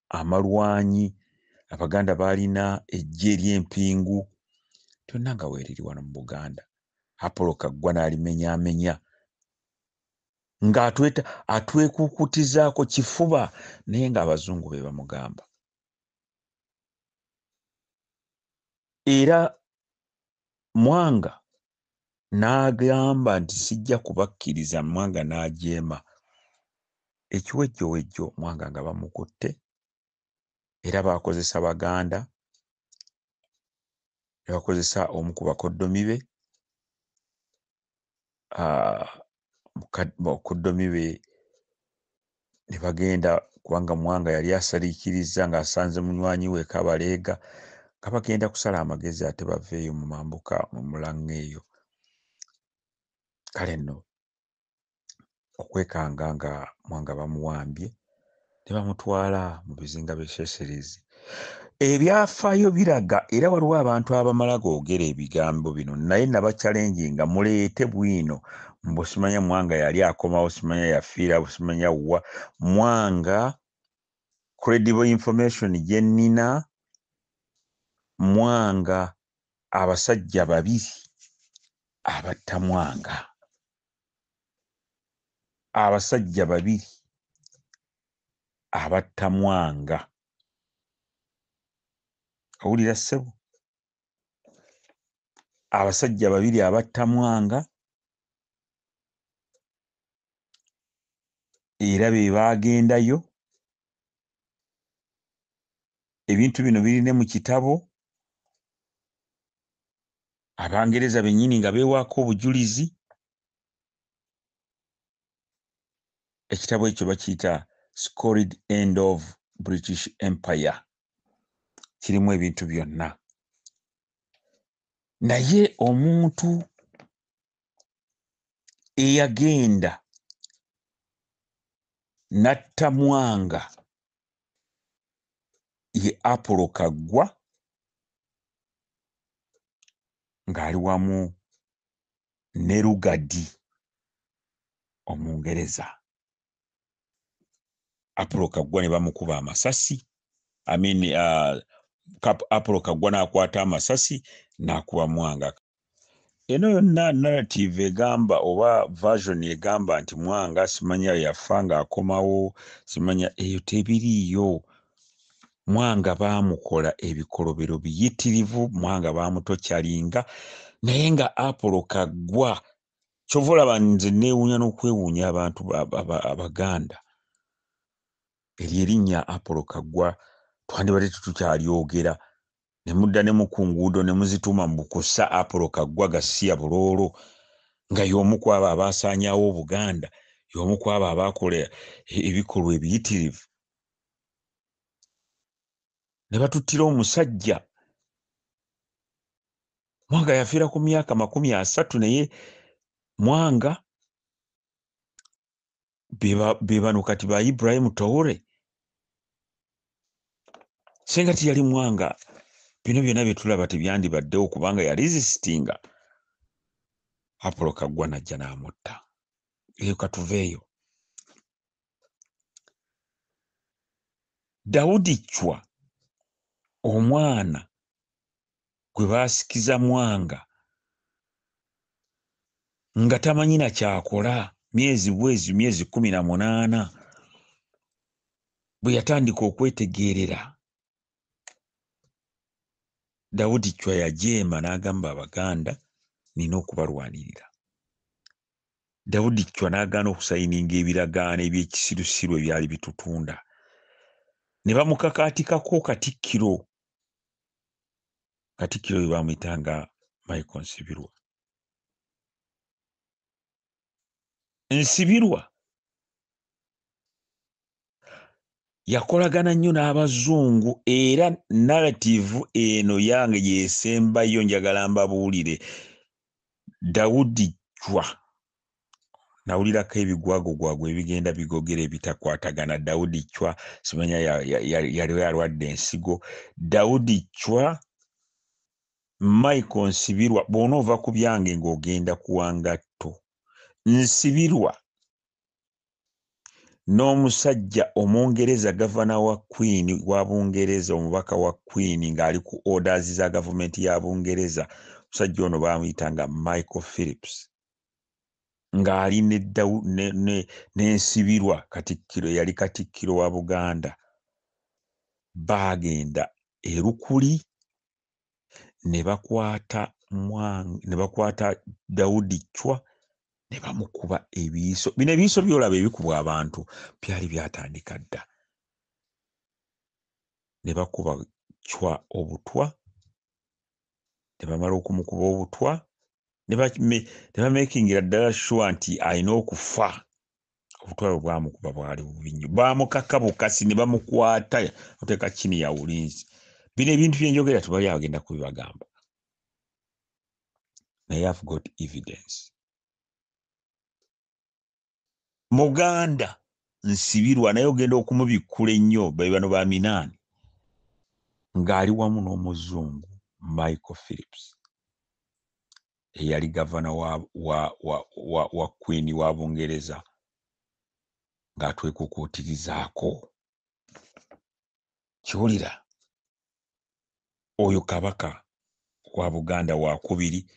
S4: amalwanyi. Abaganda baalina eggye ery'empingu. Byonna nga weeriri wano mu Buganda. Apollo Kaggwa n'alimenyaamenya atwekuukutizaako kifuba, naye ng'Abazungu be bamugamba. Era Mwanga n'agamba nti sijja kubakkiriza. Mwanga n'ajeema. Ekiwejjowejjo Mwanga nga bamukutte era baakozesa Baganda, ne bakozesa omu ku bakoddomi be. Bakoddomi be ne bagenda kubanga Mwanga yali asaliikirizza ng'asanze munywanyi we Kabaleega nga bagenda kusala amagezi ate baveeyo mu mambuka mu Mulaŋŋa eyo. Kale nno okwekanga nga Mwanga bamuwambye ne bamutwala mu bizinga by'Esserizi. Ebyafaayo biraga era waliwo abantu abamala googera ebigambo bino, naye nabakyalenjinga muleete bwino. Mbusimanya Mwanga yali akomawo, simanya yafiira, busimanya wa. Mwanga credible information gye nnina, Mwanga abasajja 2 abatta Mwanga. Abasajja 2 abatta Mwanga. Owulira ssebo? Abasajja babiri abatta Mwanga era be baagendayo. Ebintu bino birine mu kitabo, Abangereza bennyini nga beewaako obujulizi. Ekitabo ekyo bakiyita Storied End of British Empire. Kirimu ebintu byonna. Naye omuntu eyagenda n'atta Mwanga ye Apollo Kaggwa ng'ali wamu ne Lugadi Omungereza. Apollo Kaggwa ne bamukuba amasasi. Apollo Kaggwa n'akwata amasasi n'akuba Mwanga. Eno yonna narrative egamba oba version egamba nti Mwanga simanya yafa ng'akomawo, simanya eyo tebiriiyo. Mwanga baamukola ebikolobero biyitirivu, Mwanga baamutokyalinga, naye nga Apollo Kaggwa, kyova olaba nze neewuunya n'okwewuunya abantu Abaganda. Eryo erinnya Apollo Kaggwa twandibadde tutukyaliogera, ne mudda ne mu kunguudo ne muzituuma mu bukusa Apollo Kaggwa Gasiya Buloolo, nga y'omu ku abo abaasaanyaawo Obuganda, y'omu ku abo abaakola ebikolwa ebiyitirivu. Ne batuttira omusajja. Mwanga yafiira ku myaka 30, naye Mwanga be bano kati ba Ibrahim Toure. Senga tiyali Mwanga, bino byonna bye tulaba tebyandibaddewo kubanga yaresistinga. Apollo Kaggwa najja n'amutta. Eyo katuveeyo. Daudi Chwa, omwana gwe baasikiza Mwanga nga tamanyi na kyakola, myezi 18 bwe yatandika okwetegeerera, Daudi Chwa yajeema n'agamba Abaganda nina okubalwanirira. Daudi Chwa n'agaana okusayininga ebiragaano eby'ekisirusiru ebyali bitutunda. Ne bamukakaatikako Katikkiro. Katikkiro we baamuyitanga Michael Nsibirwa. Nsibirwa yakolagana nnyo n'Abazungu era narrative eno yange yesembayo njagala mbabuulire. Daudi Chwa nawulirako ebigwagogwago ebigenda bigogera ebitakwatagana. Daudi Chwa simanya yaliwo yalwadde ensigo. Daudi Chwa, Michael Nsibirwa, bw'onoova ku byange ng'ogenda kuwangatto. Nsibirwa n'omusajja Omungereza, gavana wa Queen wa Bungereza, omubaka wa Queen ng'ali ku orders za gavumenti ya Bungereza. Omusajja ono baamuyitanga Michael Phillips, ng'ali n'Ensibirwa Katikkiro, yali Katikkiro wa Buganda. Baagenda e Lukuli ne bakwata Daudi Chwa ne bamukuba ebiiso. Bino ebiiso byolaba ebikubwa abantu byali byatandika dda. Ne bakuba Chwa obutwa, ne bamala okumukuba obutwa ne bamakingira ddala sure nti alina okufa. Obutwa bwe bwamukuba bwali bubi nnyo. Baamukaka bukasi ne bamukwata oteeka chini ya ulinzi. Bino ebintu byenjogera tebali agenda kubibagamba. Naye I've got evidence. Muganda Nsibirwa naye ogenda okumubikkula ennyo bano ba Minaani ng'ali wamu n'Omuzungu Michael Phillips eyali gavana wa Queen wa Bungereza ng'atwekukuutirizaako. Kiwulira oyo kabaka wa Buganda wa kubiri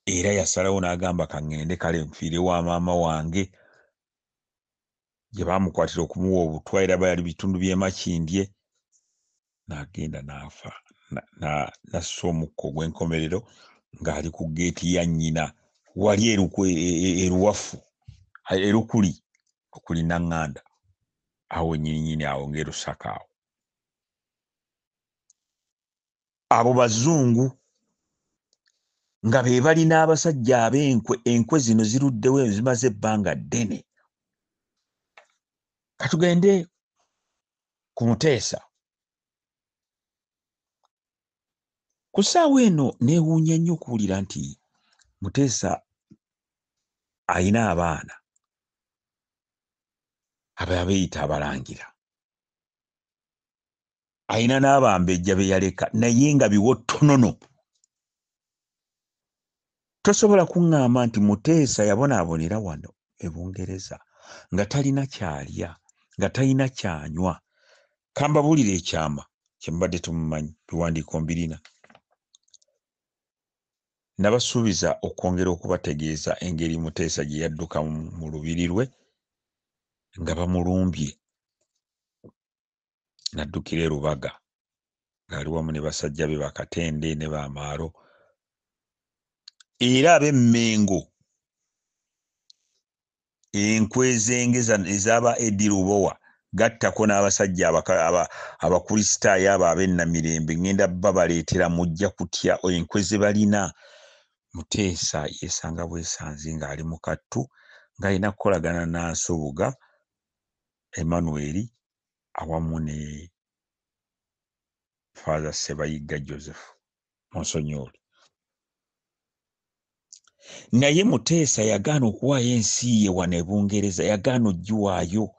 S4: era yasalawo n'agamba kaŋŋende kale nfiire wa maama wange. gye baamukwatira okumuwa obutwalira bayali bitundu by'emakindye n'agenda n'afa nassa omukka ogw'enkomerero ng'ali ku geeti ya nnyina wali eruwafu erukuli okuli naŋŋanda awo nnyininyini awo ng'erusaka awo. Abo bazungu nga be balina abasajja ab'enkwe, enkwe zino ziruddewo zimaze ebbanga ddene. Katugende ku Muteesa. Ku ssaawa eno neewuunya nnyo okuwulira nti Muteesa alina abaana abeeyita abalangira, alina n'abambejja be yaleka naye nga biwottonono. Tosobola kuŋŋamba nti Muteesa yabonaabonera wano e Bungereza nga talina kyalya, nga talina kyanywa. Kambabuulira ekyama kye mubadde tumumanyi, biwandiiko mbirina. Nabasuubiza okwongera okubategeeza engeri Muteesa gye yadduka mu lubiri lwe nga bamulumbye, n'addukira e Rubaga ng'ali wamu ne basajja be Bakatende ne Bamaalo era ab'Emmengo, enkwe zenge ez'aba Edi Lubowa gattako n'abasajja abakristaayo abo ab'ennamirembe ngenda babaleetera mujja kutya enkwe ze balina. Muteesa yeesanga bwesanzi ng'ali mu kattu ng'alina kukolagana Nansubuga Emmanuel awamu ne Father Sebayigga Joseph Monsonyooli. Naye Muteesa yagaana okuwaayo ensi ye wano e Bungereza, yagaana ogiwaayo.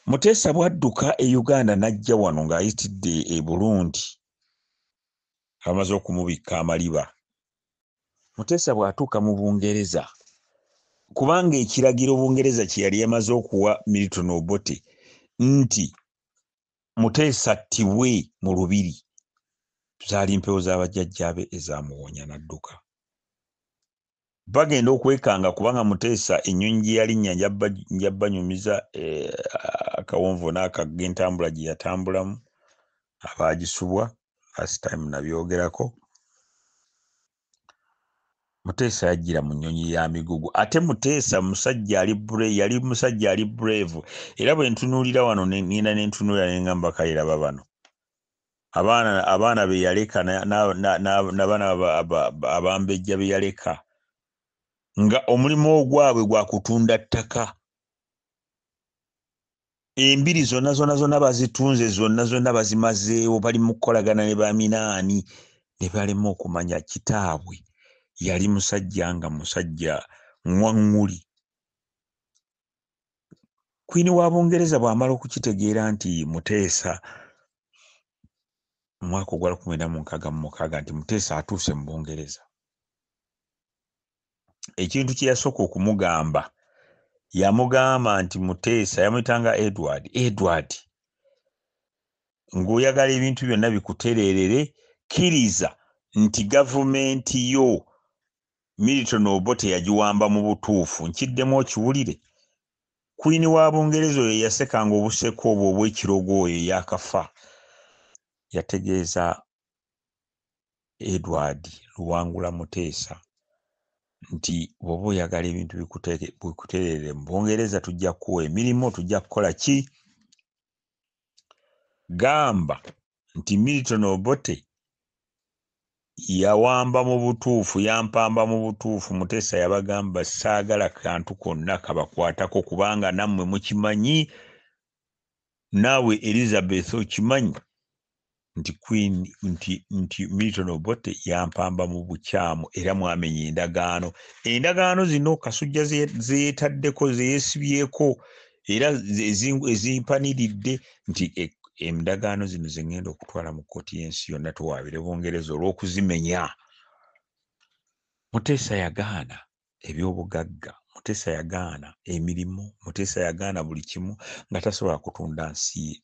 S4: Muteesa bw'adduka e Uganda n'ajja wano ng'ayitidde e Burundi, amaze okumubikka amaliba. Muteesa bw'atuuka mu Bungereza, kubanga ekiragiro Bungereza kye yali yamaze okuwa Milton Obote nti Muteesa attibwe mu lubiri, zaali mpewo z'abajjajjaabe ezaamuwonya n'adduka. Bagenda okwekanga kubanga Muteesa ennyonyi gye yalinnya njabanyumiza akawonvu n'akagentambula gye yatambulamu abaagisubwa. Last time nabyogerako. Muteesa yajjira mu nnyonyi ya migugu. Ate Muteesa yali musajja ali brave. Era bwe ntunuulira wano nina ne ntunuulira ne ngamba kayiraba bano. Abaana be yaleka n'abaana abambejja be yaleka nga omulimu ogwabwe gwa kutunda ttaka. Embiri zonna bazitunze, zonna bazimazeewo, bali mu kukolagana ne Baminaani ne balema okumanya kitaabwe yali musajja nga musajja ŋwaŋŋuli. Queen wa Bungereza bw'amala okukitegeera nti Muteesa mu mwaka ogwa 1966 nti Muteesa atuuse mu Bungereza, ekintu kye yasooka okumugamba, yamugamba nti Muteesa yamuyitanga Edward, ng'oyagala ebintu byonna bikutereerere, kkiriza nti gavumenti yo Milton Obote yagiwamba mu butuufu, nkiddemu okiwulire. Queen wa Bungereza oyo yasekanga obuseko obwo obw'ekirogo oyo eyakafa. Yategeeza Edward Luwangula Muteesa nti bw'oba oyagala ebintu bikutereere mu Bungereza tujja kuwa emirimu, tujja kukola ki? Gamba nti Milton Obote yawamba mu butuufu, yampamba mu butuufu. Muteesa yabagamba saagala kantu konna kabakwatako kubanga nammwe mukimanyi, naawe Elizabeth okimanyi nti Milton Obote yampamba mu bukyamu era mwamenya endagaano. Endagaano zino Kasujja zeetaddeko, zeesibyeko era ezimpaniridde nti endagaano zino ze ngenda okutwala mu kkooti y'ensi yonna tuwaabire Bungereza olw'okuzimenya. Muteesa yagaana eby'obugagga, Muteesa yagaana emirimu, Muteesa yagaana buli kimu nga tasobola kutunda nsi ye.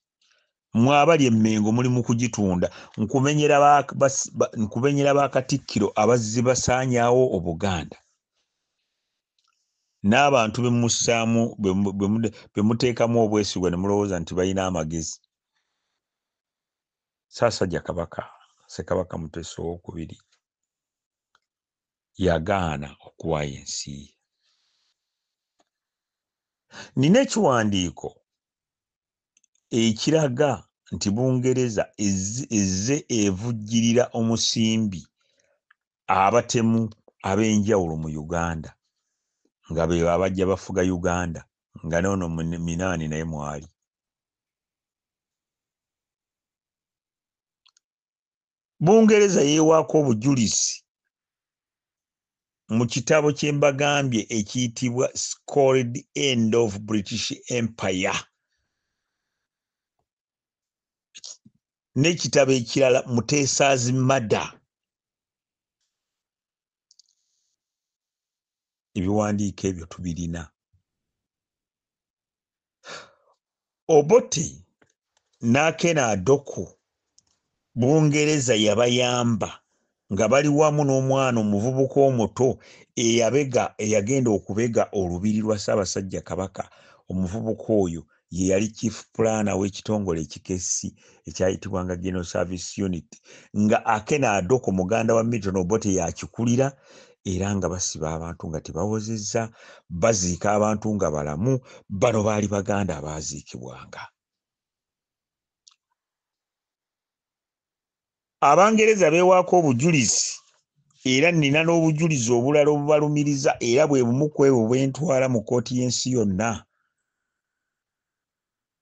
S4: Mwabali Emmengo muli mu kugitunda, nkumenyera Bakatikkiro abazzi basaanyaawo Obuganda. n'abantu bemussaamu bemuteekamu obwesigwa ne mulowooza nti balina amagezi. Ssaasajja Kabaka Ssekabaka Muteesa II yagaana okuwaayo ensi ye. Nina ekiwandiiko ekiraga nti Bungereza ezze evujjirira omusimbi abatemu ab'enjawulo mu Uganda nga be abajja bafuga Uganda nga noono Minaani naye mwali. Bungereza yeewaako obujulizi mu kitabo kye mbagambye ekiyitibwa Scored End of British Empire n'ekitabo ekirala Muteesa's Murder. Ebiwandiiko ebyo tubirina. Obote n'Akena Adoko Bungereza yabayamba nga bali wamu n'omwana omuvubuka omuto eyagenda okubega olubiri lwa Ssaabasajja Kabaka. Omuvubuka oyo ye yali chief planner w'ekitongole ekikessi ekyayitibwanga General Service Unit, nga Akena Adoko muganda wa Milton Obote yakikulira, era nga basiba abantu nga tebawozezza, baziika abantu nga balamu. Bano baali baganda abaaziikibwanga. Abangereza beewaako obujulizi, era nina n'obujulizi obulala obubalumiriza, era bwe bumu ku ebwo bwe ntwala mu kkooti y'ensi yonna,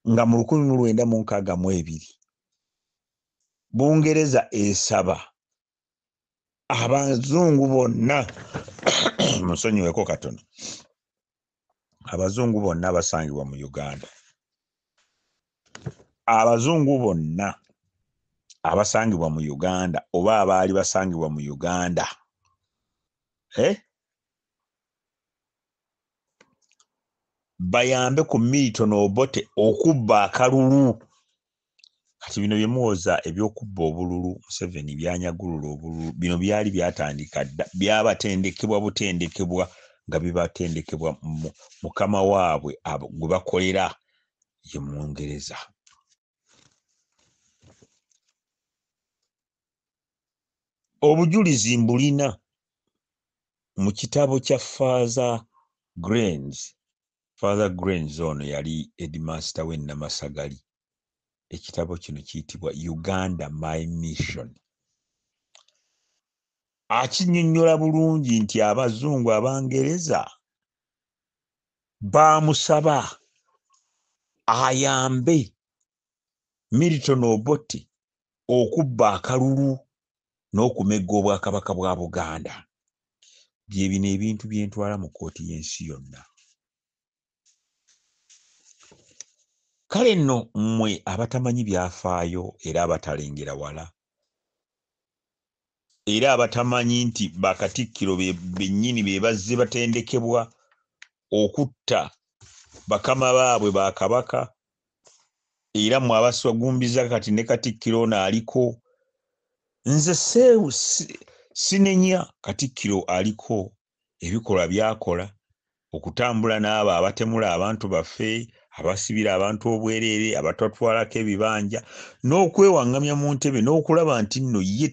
S4: nga mu 1962 Bungereza esaba abazungu bonna musonyiweko katono, abazungu bonna abasangibwa mu Uganda, abazungu bonna abasangibwa mu Uganda oba abaali basangibwa mu Uganda bayambe ku Milton Obote okubba akalulu. Kati bino byemuwoza ebyokubba obululu Museveni byanyagulula obululu, bino byali byatandika dda, byabatendekebwa butendekebwa nga bibatendekebwa mukama waabwe gwe bakolera ye Mungereza. Obujulizi mbulina mu kitabo kya Father Grains. Father Grains ono yali headmaster w'e Namasagali. Ekitabo kino kiyitibwa Uganda My Mission. Akinnyonnyola bulungi nti abazungu Abangereza baamusaba ayambe Milton Obote okubba akalulu n'okumegga obwakabaka bwa Buganda. Bye bino ebintu bye ntwala mu kkooti y'ensi yonna. Kale nno mmwe abatamanyi byafaayo era abatalengera wala, era abatamanyi nti bakatikkiro bennyini be bazze batendekebwa okutta bakama baabwe ba Kabaka, era mmwe abaswagumbiza kati ne Katikkiro ono aliko. Nze sinenya Katikkiro aliko ebikolwa byakola okutambula n'abo abatemula abantu baffe, abasibira abantu obwereere, abatatwalako ebibanja, n'okwewaŋŋamya mu ntebe n'okulaba nti nno ye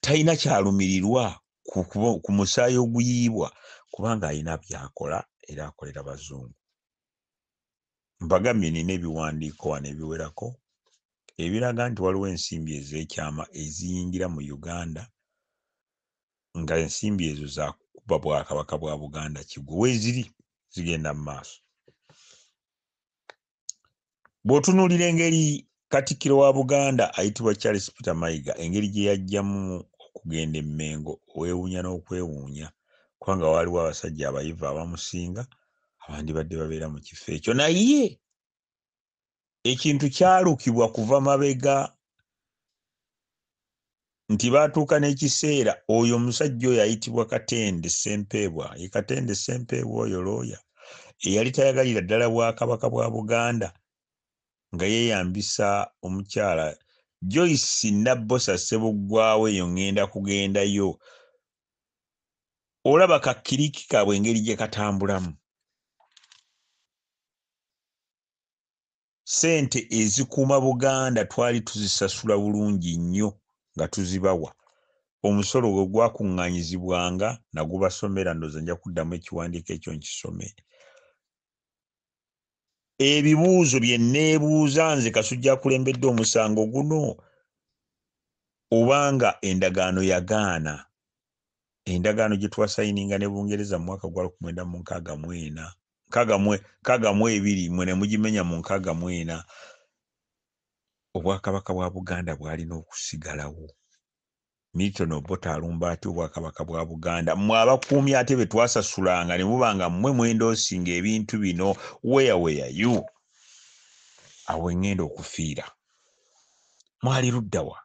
S4: talina kyalumirirwa ku musaayi oguyiibwa, kubanga alina byakola era akolera bazungu. Mbagambye nina ebiwandiiko wano ebiwerako ebiraga nti waliwo ensimbi ez'ekyama eziyingira mu Uganda, nga ensimbi ezo za kuba Bwakabaka bwa Buganda kigwe. Weeziri zigenda mu maaso. Bw'otunuulira engeri Katikkiro wa Buganda ayitibwa Charles Peter Mayiga, engeri gye yajjamu okugenda e Mengo, weewuunya n'okwewuunya, kubanga waaliwo abasajja abayivu abamusinga, abandi badde babeera mu kifo ekyo. Naye ekintu kyalukibwa kuva mabega nti baatuuka n'ekiseera oyo omusajja oyo ayitibwa Katende Ssempeebwa, ye Katende Ssempeebwa oyo looya eyali tayagalira ddala Bwakabaka bwa Buganda, nga yeeyambisa omukyala Joyce Nabbosa Ssebuggwawo eyo ŋŋenda kugendayo. Olaba kakiriki kaabwe engeri gye katambulamu. sente ezikuuma Buganda twali tuzisasula bulungi nnyo nga tuzibawa. Omusolo gwe gwakuŋŋaanyizibwanga nagubasomera, ndooza nja kuddamu ekiwandiiko ekyo nkisome. Ebibuuzo bye neebuuza nze Kasujja akulembedde omusango guno, obanga endagaano yagaana. Endagaano gye twasayininga ne Bungereza mu mwaka gwa 1964 mwe ne mugimenya mu 64, Obwakabaka bwa Buganda bwalina okusigalawo. Milton Obote alumba ati Obwakabaka bwa Buganda. Mmwe abakuumi ate be twasasulanga ne mubanga mmwe mwendoosinga ebintu bino, where you? Awo ngenda okufiira. Mwali luddawa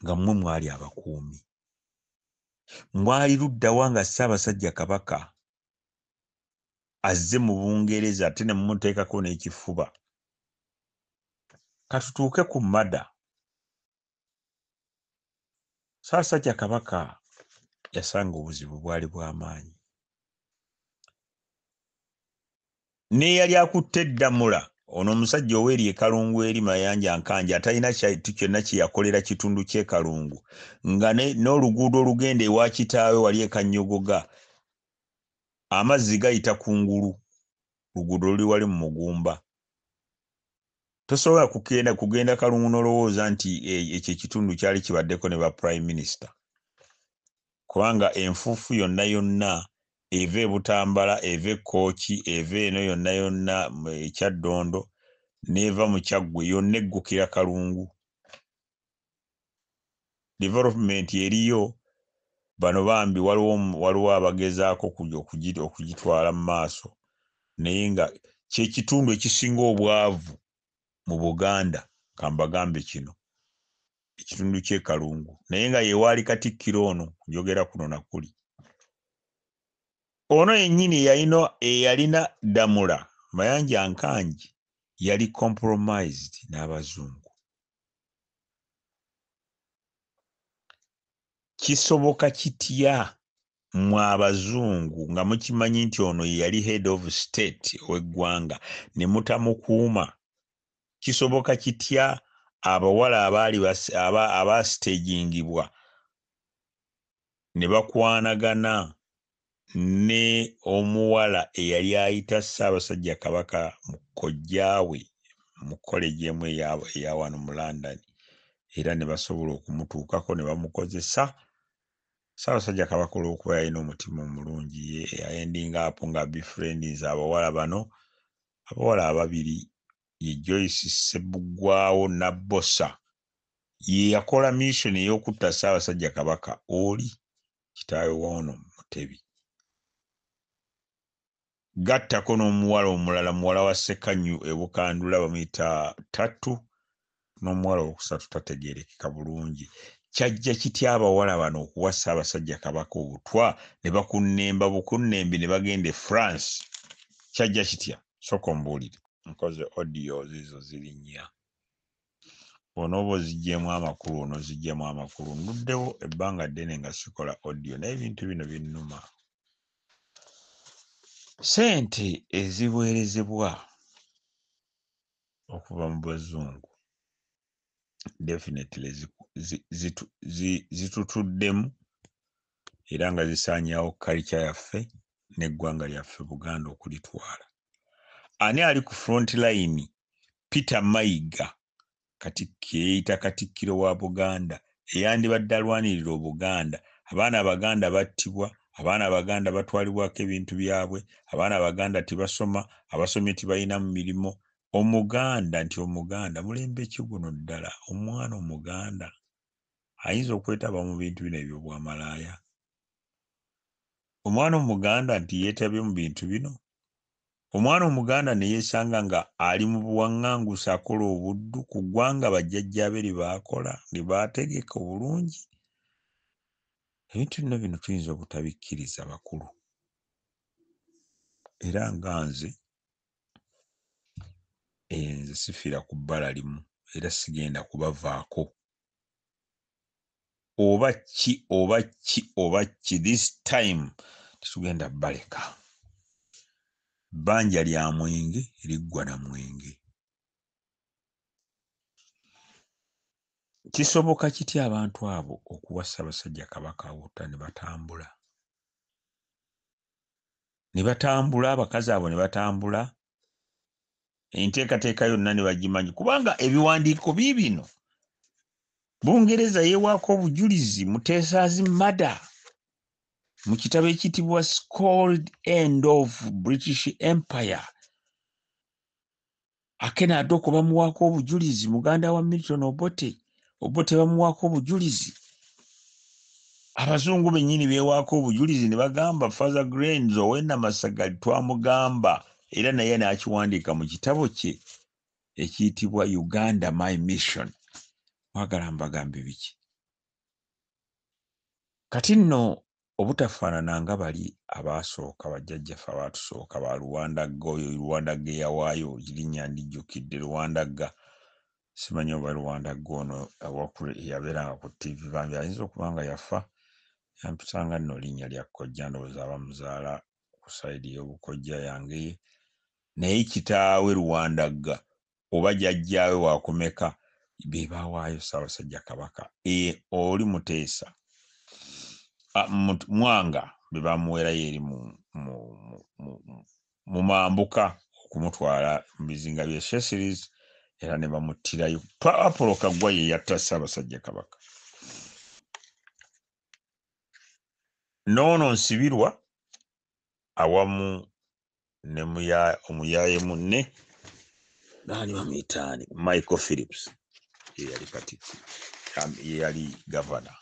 S4: nga mmwe mwali abakuumi? Mwali luddawa nga Ssaabasajja Kabaka azze mu Bungereza ate ne mumuteekako n'ekifuba? Katutuuke ku mada. Ssaabasajja Kabaka yasanga obuzibu bwali bw'amaanyi. N'eyali akutte eddamula, ono omusajja oweeri e Kalungu eri Mayanja Nkanja atalina kyonna kye yakolera kitundu ky'e Kalungu, nga n'oluguudo olugenda ewa kitaawe wali e Kannyogoga amazzi gayita kungulu, luguudo luli wali mu Mugumba. Tosobola kugenda Kalungu n'olowooza nti ekyo ekitundu kyali kibaddeko ne ba Prime Minister, kubanga enfuufu yonna yonna eva e Butambala, eva e Kooki, eva eno yonna yonna Ekyaddondo, n'eva mu Kyaggwe, yonna eggukira Kalungu. Development eriyo, bano bambi waliwo abagezaako okugitwala mu maaso, naye nga kyekitundu ekisinga obwavu mu Buganda, kambagambe kino ekitundu ky'e Kalungu, naye nga yewaali Katikkiro ono njogera kuno nakuli. Ono yennyini eyalina ddamula, Mayanja Nkanji, yali compromised n'Abazungu. Kisoboka kitya mwe Abazungu nga mukimanyi nti ono yali head of state w'eggwanga ne mutamukuuma? Kisoboka kitya abawala abastagingibwa ne bakwanagana ne omuwala eyali ayita Ssaabasajja Kabaka mu kojjaawe mu college emu eya wano mu London, era ne basobola okumutuukako ne bamukozesa. Ssaabasajja Kabaka olw'okuba yalina omutima omulungi yayendinga apo nga befriends abawala bano, abawala ababiri, ye Joyce Ssebuggwawo Nabbosa, ye yakola mission ey'okutta Ssaabasajja Kabaka oli kitaawe w'ono Mutebi. Gattako n'omuwala omulala, muwala wa Ssekanyu e Bukandula bamuyita Tatu, n'omuwala owokusatu tategeerekeka bulungi. Kyajja kitya abawala bano okuwa Ssaabasajja Kabaka obutwa ne bakunnemba bukunnembi ne bagenda e France? Kyajja kitya? Sooka ombuulire. Nkoze audio zizo ziri nnya. Onooba oziggyemu amakulu, onooziggyemu amakulu. Nduddewo ebbanga ddene nga sikola audio naye ebintu bino binnuma. Ssente eziweerezebwa okuva mu Bazungu definitely zitutuddemu era nga zisaanyawo culture yaffe n'eggwanga lyaffe Buganda okulitwala. Ani ali ku front line? Peter Mayiga, yeeyita Katikkiro wa Buganda, eyandibadde alwanirira Obuganda. Abaana Abaganda battibwa, abaana Abaganda batwalibwako ebintu byabwe, abaana Abaganda tebasoma, abasomye tebalina mu mirimu. Omuganda nti Omuganda mulembe ki guno ddala? Omwana Omuganda ayinza okwetaba mu bintu bino eby'obwamalaaya? Omwana Omuganda nti yeetabye mu bintu bino? Omwana Omuganda ne yeesanga nga ali mu buwaŋŋangusa akola obuddu ku ggwanga bajjajjaabe lye baakola, lye baategeka obulungi? Ebintu bino tuyinza obutabikkiriza bakulu. Era nga nze sifiira ku bbala limu era sigenda kubavaako. Oba ki this time tetugenda baleka. Bbanja lya mwenge liggwa na mwenge. kisoboka kitya abantu abo okuwa Ssaabasajja Kabaka awutta ne batambula? Ne batambula, abakazi abo ne batambula, enteekateeka yonna ne bagimanyi, kubanga ebiwandiiko biibino. Bungereza yeewaako obujulizi Muteesa's Murder mu kitabo ekiyitibwa Scored End of British Empire. Akenaddoko bamuwaako obujulizi, muganda wa Milton Obote bamuwaako obujulizi. Abazungu bennyini beewaako obujulizi ne bagamba Father Grains Owena Masagali twamugamba, era naye n'akiwandiika mu kitabo kye ekiyitibwa Uganda My Mission. Mwagala mbagambe biki? Kati nno obutafaanana nga bali abaasooka, bajjajjaffe abaatusooka ba Luwandagga, oyo Luwandagga eyawaayo erinnya ndijjukidde, Luwandagga simanyi oba Luwandagga ono awakule yabeeranga ku TV bambi ayinza okuba nga yafa, yampitanga nno linnya lya kkojja, ndowooza abamuzaala ku sayidi y'obukojja yange, naye kitaawe Luwandagga oba jjajjaawe waakumeka be baawaayo Ssaabasajja Kabaka. Oli Muteesa Mwanga be bamuweerayo eri mu mambuka okumutwala mu bizinga bye Seychelles, era ne bamuttirayo. Apollo Kaggwa ye yatta Ssaabasajja Kabaka. N'ono Nsibirwa awamu ne omuyaaye munne naani bamuyitaani Michael Phillips ye yali ye yali gavana.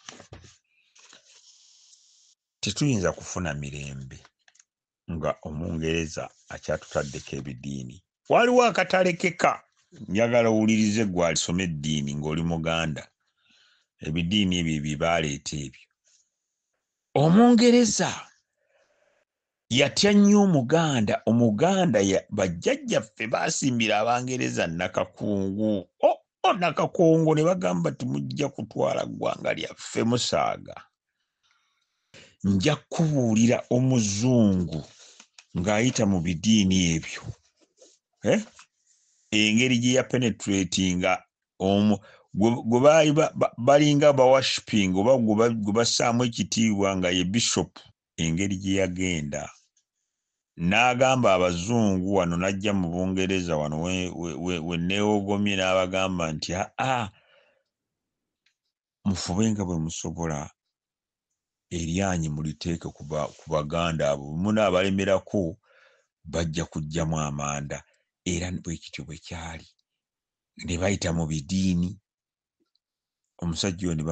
S4: Tetuyinza kufuna mirembe nga Omungereza akyatutaddeko ebidiini. Waliwo akatalekeka, njagala owulirize gwe alisoma eddiini ng'oli Muganda. Ebidiini ebyo bye baaleeta ebyo. Omungereza yatya nnyo Omuganda. Omuganda bajjajjaffe baasimbira Abangereza Nakakungu. Nakakongo ne bagamba timujja kutwala ggwanga lyaffe musaaga. Nja kubuulira Omuzungu ng'ayita mu bidiini ebyo, engeri gye yapenetratinga gwe baali balinga bawashipinga oba gwe bassaamu ekitiibwa nga ye bishop, engeri gye yagenda n'agamba Abazungu wano, n'ajja mu Bungereza wano we neewogomye n'abagamba nti mufube nga bwe musobola eryanyi muliteeke ku Baganda abo, munaabalemerako bajja kuggyamu amanda. Era bwe kityo bwe kyali. Ne bayita mu bidiini, omusajja oyo ne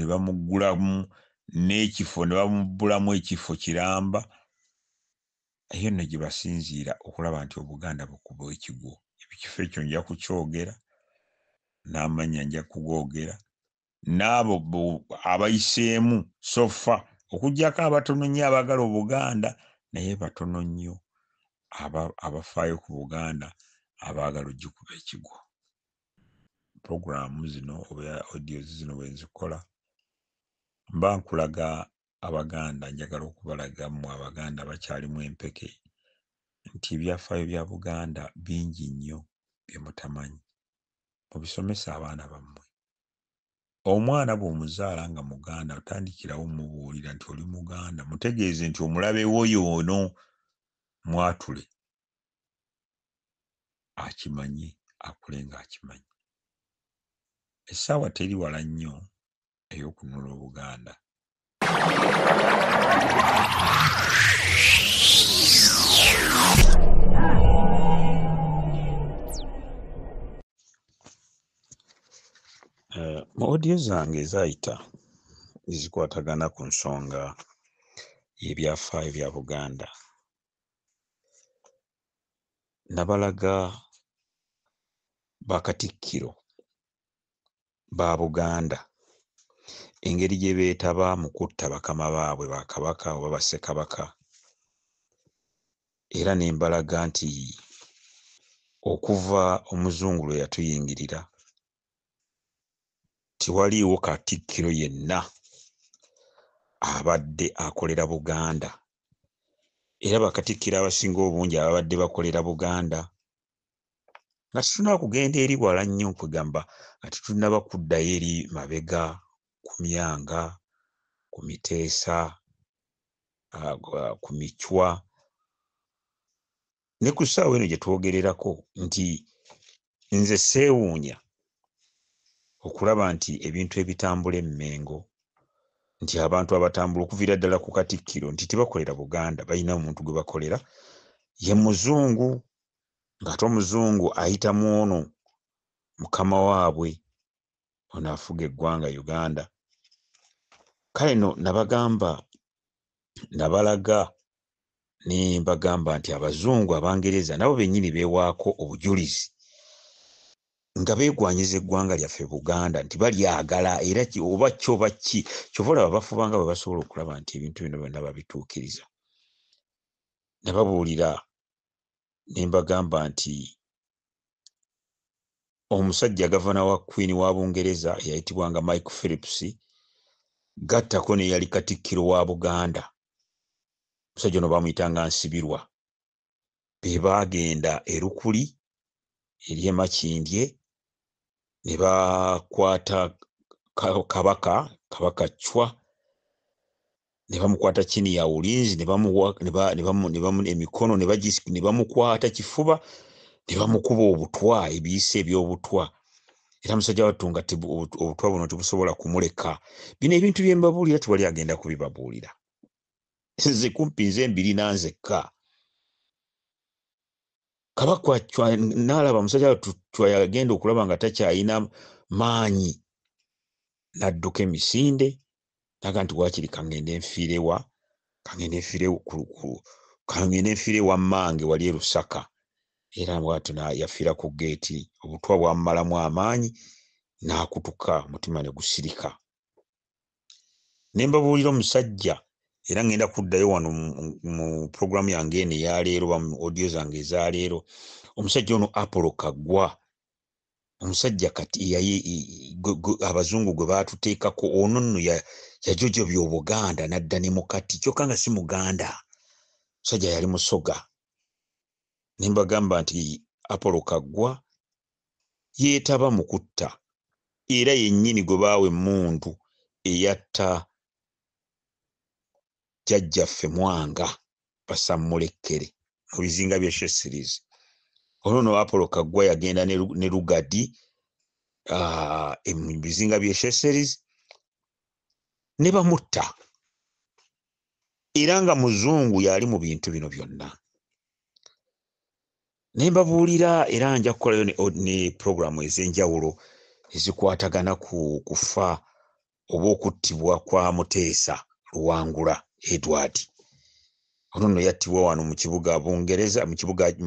S4: bamuggulamu n'ekifo, ne bamubbulamu ekifo kiramba. Eyo nno gye basinziira okulaba nti Obuganda bukuba ekigwo. Ekifo ekyo nja kukyogera, n'amannya nja kugoogera, n'abo abayiseemu sofa, okuggyako abatono nnyo abaagala Obuganda, naye batono nnyo abafaayo ku Buganda abaagala ogikuba ekigwo. Puroguramu zino oba audio zino bwe nzikola mba nkulaga Abaganda, njagala okubalaga mmwe Abaganda bakyalimu empeke nti ebyafaayo bya Buganda bingi nnyo bye mutamanyi. Mubisomesa abaana bammwe. Omwana bw'omuzaala nga Muganda otandikirawo mubuulira nti oli Muganda, mutegeeze nti omulabe wo y'ono mwatule akimanyi, akule ng'akimanyi. Essaawa teri wala nnyo ey'okununula Obuganda. Mu audio zange ezayita ezikwatagana ku nsonga y'ebyafaayo bya Buganda, nabalaga bakatikkiro ba Buganda engeri gye beetaba mu kutta bakama baabwe ba Kabaka oba Bassekabaka, era ne mbalaga nti okuva Omuzungu lwe yatuyingirira tiwaliiwo katikkiro yenna abadde akolera Buganda, era bakatikkiro abasinga obungi ababadde bakolera Buganda nga tetunaba kugenda eri wala nnyo kugamba nga tetunaba kuddayo eri mabega ku Myanga, ku Miteesa, ku Michwa ne ku ssaawa eno gye twogererako nti nze seewuunya okulaba nti ebintu ebitambula e Mmengo nti abantu abatambula okuviira ddala ku Katikkiro nti tebakolera Buganda, balina omuntu gwe bakolera ye muzungu, ng'ate omuzungu ayitamu ono mukama waabwe ono afuga eggwanga Uganda. Kale no nabalaga ne mbagamba nti Abazungu Abangereza nabo bennyini beewaako obujulizi nga beegwanyiza eggwanga lyaffe Buganda nti balyagala era oba kyoba ki kyova olaba bafuba nga bwe basobola okulaba nti ebintu bino byonna babituukiriza. Nababuulira ne mbagamba nti omusajja gavana wa Queen wa Bungereza eyayitibwanga Mike Phillips gattako ne yali Katikkiro wa Buganda, omusajja ono bamuyitanga Nsibirwa, be baagenda e Lukuli eri e Makindye ne bakwata Kabaka Chwa ne bamukwata chini ya ulinzi ne bamuwa emikono ne bamukwata kifuba ne bamukuba obutwa ebiyisa eby'obutwa era musajja wattu nga obutwa buno tebusobola kumuleka. Bino ebintu bye mbabuulira tewali agenda kubibabuulira, nze kumpi nze mbiri nanzekka. Kabaka Chwa n'alaba musajja wattu Chwa yagenda okulaba nga takyayina maanyi n'adduka emisinde naga nti waakiri kangende nfiire wa mmange wali e Lusaka era bw'atyo yafiira ku geeti, obutwa bwammalamu amaanyi n'akutuka mutima ne gusirika. Ne mbabuulira omusajja era ngenda kuddayo wano mu puroguramu yange eno eyaleero ba mu audio zange ezaleero, omusajja ono Apollo Kaggwa, omusajja kati Abazungu gwe baatuteekako ono nno yajojobya Obuganda n'adda ne mu kati kyokka nga si Muganda, omusajja yali Musoga. Ne mbagamba nti Apollo Kaggwa yeetaba mu kutta era yennyini gwe baawa emmundu eyatta jjajjaffe Mwanga Basammulekere mu bizinga bya Shesseries. Ono no Apollo Kaggwa yagenda ne Lugadi mu bizinga bya Shesseries ne bamutta era nga muzungu yali mu bintu bino byonna. Ne mbabuulira era nja kukolayo ne puroguramu ez'enjawulo ezikwatagana ku kufa oba okuttibwa kwa Muteesa Luwangula Edward. Ono nno yattibwa wano mu kibuga Bungereza, mu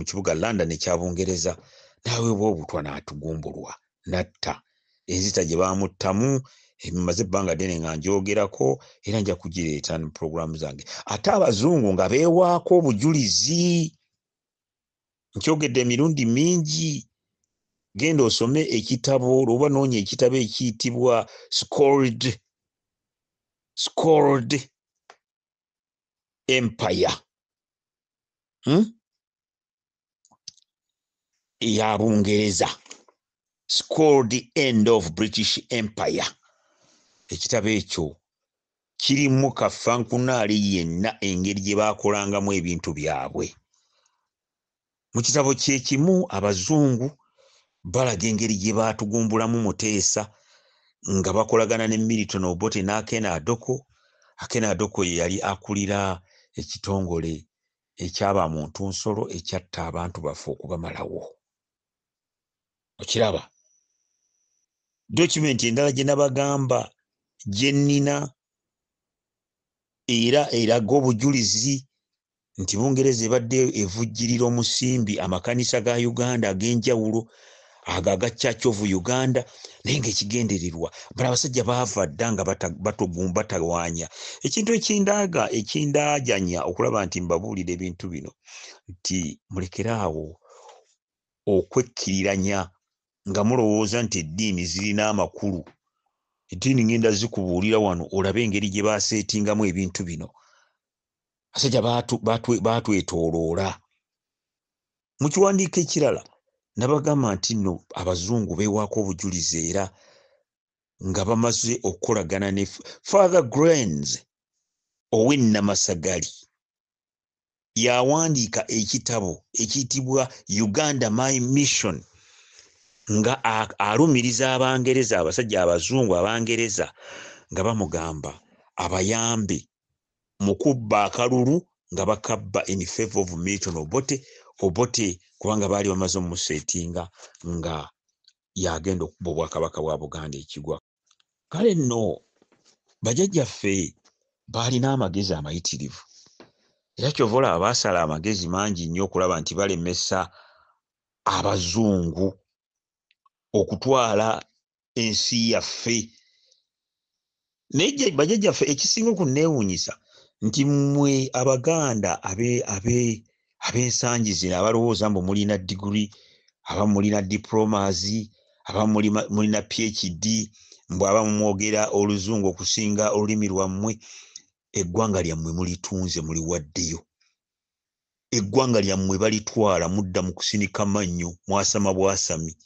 S4: kibuga London ekya Bungereza, n'aweebwa obutwa n'atugumbulwa n'atta. Enzita gye baamuttamu emaze ebbanga ddene nga njogerako era nja kugireeta mu puroguramu zange. Ate Abazungu nga beewaako obujulizi, nkyogedde emirundi mingi. Genda osome ekitabo oba noonya ekitabo ekiyitibwa Scored Empire ya Bungereza, Scored End of British Empire. Ekitabo ekyo kirimu Kafankunaali yenna engeri gye baakolangamu ebintu byabwe. Mu kitabo kye kimu Abazungu balaga engeri gye baatugumbulamu Muteesa nga bakolagana ne Milton Obote n'Akena Adoko. Akena Adoko ye yali akulira ekitongole ekyaba muntu nsolo ekyatta abantu baffe okubamalawo. Okiraba? Document endala gye nabagamba gye nnina era eraga obujulizi nti Bungereza ebadde evujjirira omusimbi amakanisa ga Uganda ag'enjawulo ago aga Church of Uganda, naye ng'ekigendererwa bala abasajja baava dda nga batawaanya. Ekintu ekindaajanya okulaba nti mbabuulira ebintu bino nti mulekeraawo okwekkiriranya nga mulowooza nti eddiini zirina amakulu. Eddiini ngenda zikubuulira wano olabe engeri gye baaseetingamu ebintu bino. Abasajja baatwetooloola. Mu kiwandiiko ekirala nabagamba nti nno abazungu beewaako obujulizi era nga bamaze okukolagana ne Father Grains ow'Ennamasagali yawandiika ekitabo ekiyitibwa Uganda My Mission nga alumiriza Abangereza, abasajja abazungu Abangereza, nga bamugamba abayambe mu kubba akalulu nga bakabba in favor of Milton Obote kubanga baali bamaze omuseetinga nga yagenda okuba obwakabaka bwa Buganda ekigwa. Kale nno bajjajjaffe baalina amagezi amayitirivu era kyova olaba baasala amagezi mangi nnyo okulaba nti balemesa abazungu okutwala ensi yaffe. Naye bajjajjaffe ekisinga okunneewuunyisa nti mmwe Abaganda ab'ensangi zino abalowooza mbu mulina diguri, abamu mulina diplomas, abamu mulina PhD, mbwe abamu mwogera oluzungu okusinga olulimi lwammwe. Eggwanga lyammwe mulitunze muliwaddeyo. Eggwanga lyammwe balitwala mudda mu kusinika mannyo mwasama bwasami.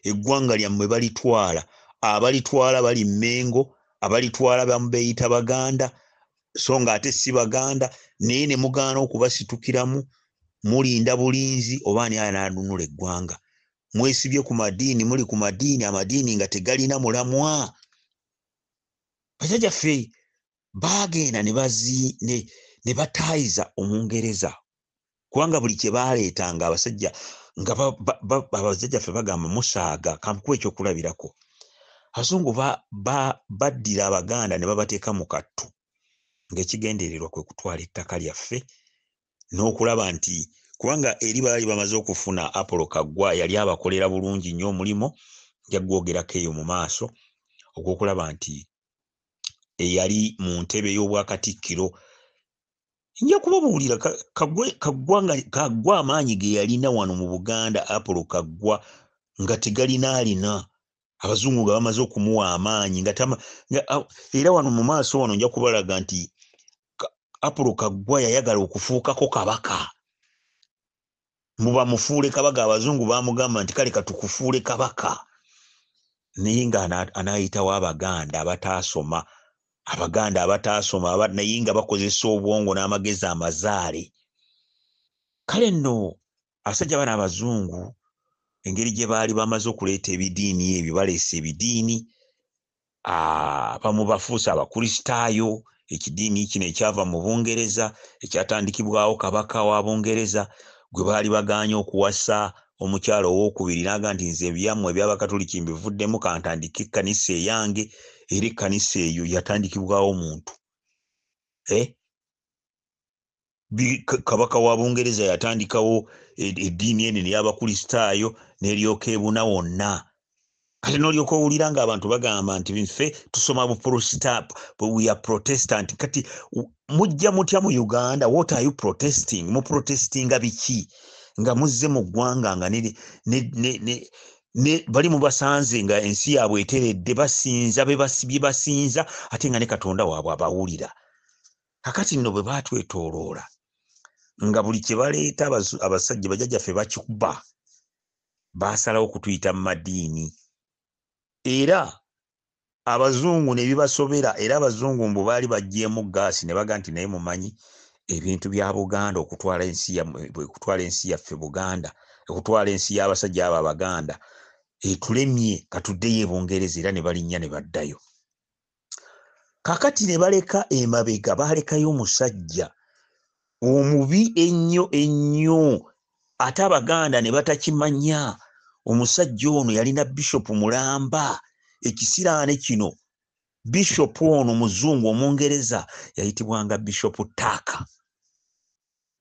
S4: Eggwanga lyammwe balitwala, abalitwala bali Mmengo, abalitwala bamu beeyita Baganda so nga ate si Baganda, naye ne mugaana okubasitukiramu mulinda bulinzi oba ani anaanunula eggwanga. Mwesibye ku madiini, muli ku madiini, amadiini nga tegalina mulamwa. Bajjajjaffe baagenda ne bataayiza Omungereza kubanga buli kye baaleetanga abasajja nga abajjajjaffe bagamba musaaga kamkuwa ekyokulabirako. Abazungu baddira Abaganda ne babateeka mu kattu ng'ekigendererwa kwe kutwala ettaka lyaffe n'okulaba nti kubanga eri baali bamaze okufuna Apollo Kaggwa yali abakolera bulungi nnyo omulimo, nja gwogerako eyo mu maaso, ogw'okulaba nti eyali mu ntebe y'obwakatikkiro. Nja kubabuulira Kaggwa amaanyi ge yalina wano mu Buganda, Apollo Kaggwa nga tegalina alina. Abazungu nga bamaze okumuwa amaanyi era wano mu maaso wano nja kubalaga nti Apollo Kaggwa yayagala okufuukako kabaka. Mubamufuule kabaka, abazungu baamugamba nti kale katukufuule kabaka. Naye nga anaayitawo Abaganda abataasoma, naye nga bakozesa obwongo n'amagezi amazaale. Kale nno abasajja bano Abazungu engeri gye baali bamaze okuleeta ebidiini ebyo, baleese ebidiini, abamu bafuuse Abakristaayo. Ekidiini kino ekyava mu Bungereza ekyatandikibwawo kabaka wa Bungereza gwe baali bagaanye okuwasa omukyalo owookubiri n'aga nti nze ebyammwe eby'Abakatoliki mbivuddemu kantandike ekkanisa eyange, era ekkanisa eyo yatandikibwawo muntu. Kabaka wa Bungereza yatandikawo eddiini enene y'Abakristaayo n'eryoka ebuna wonna. Kale n'olyoka owulira ng'abantu bagamba nti ffe tusoma we are Protestant. Kati mujja mutya mu Uganda? What are you protesting? Mu protestinga biki nga muzze mu ggwanga nga bali mubasanze nga ensi yaabwe eteredde, basinza bye basinza ate nga ne Katonda waabwe abawulira. Kakati nno bwe baatwetooloola nga buli kye baleeta abasajja bajjajjaffe bakikuba, baasalawo okutuyita mu madiini. Era Abazungu ne bibasobera, era Abazungu mbu baali baggyeemu gaasi ne baga nti naye mumanyi ebintu bya Buganda okutwala ensi yaffe Buganda, okutwala ensi y'abasajja abo Abaganda etulemye, katuddeyo e Bungereza, era ne balinnya ne baddayo. Kakati ne baleka emabega, baalekayo omusajja omubi ennyo ate Abaganda ne batakimanya. Omusajja ono yalina Bishop Mulamba. Ekisiraane kino Bishop ono Muzungu Omungereza yayitibwanga Bishop Tucker.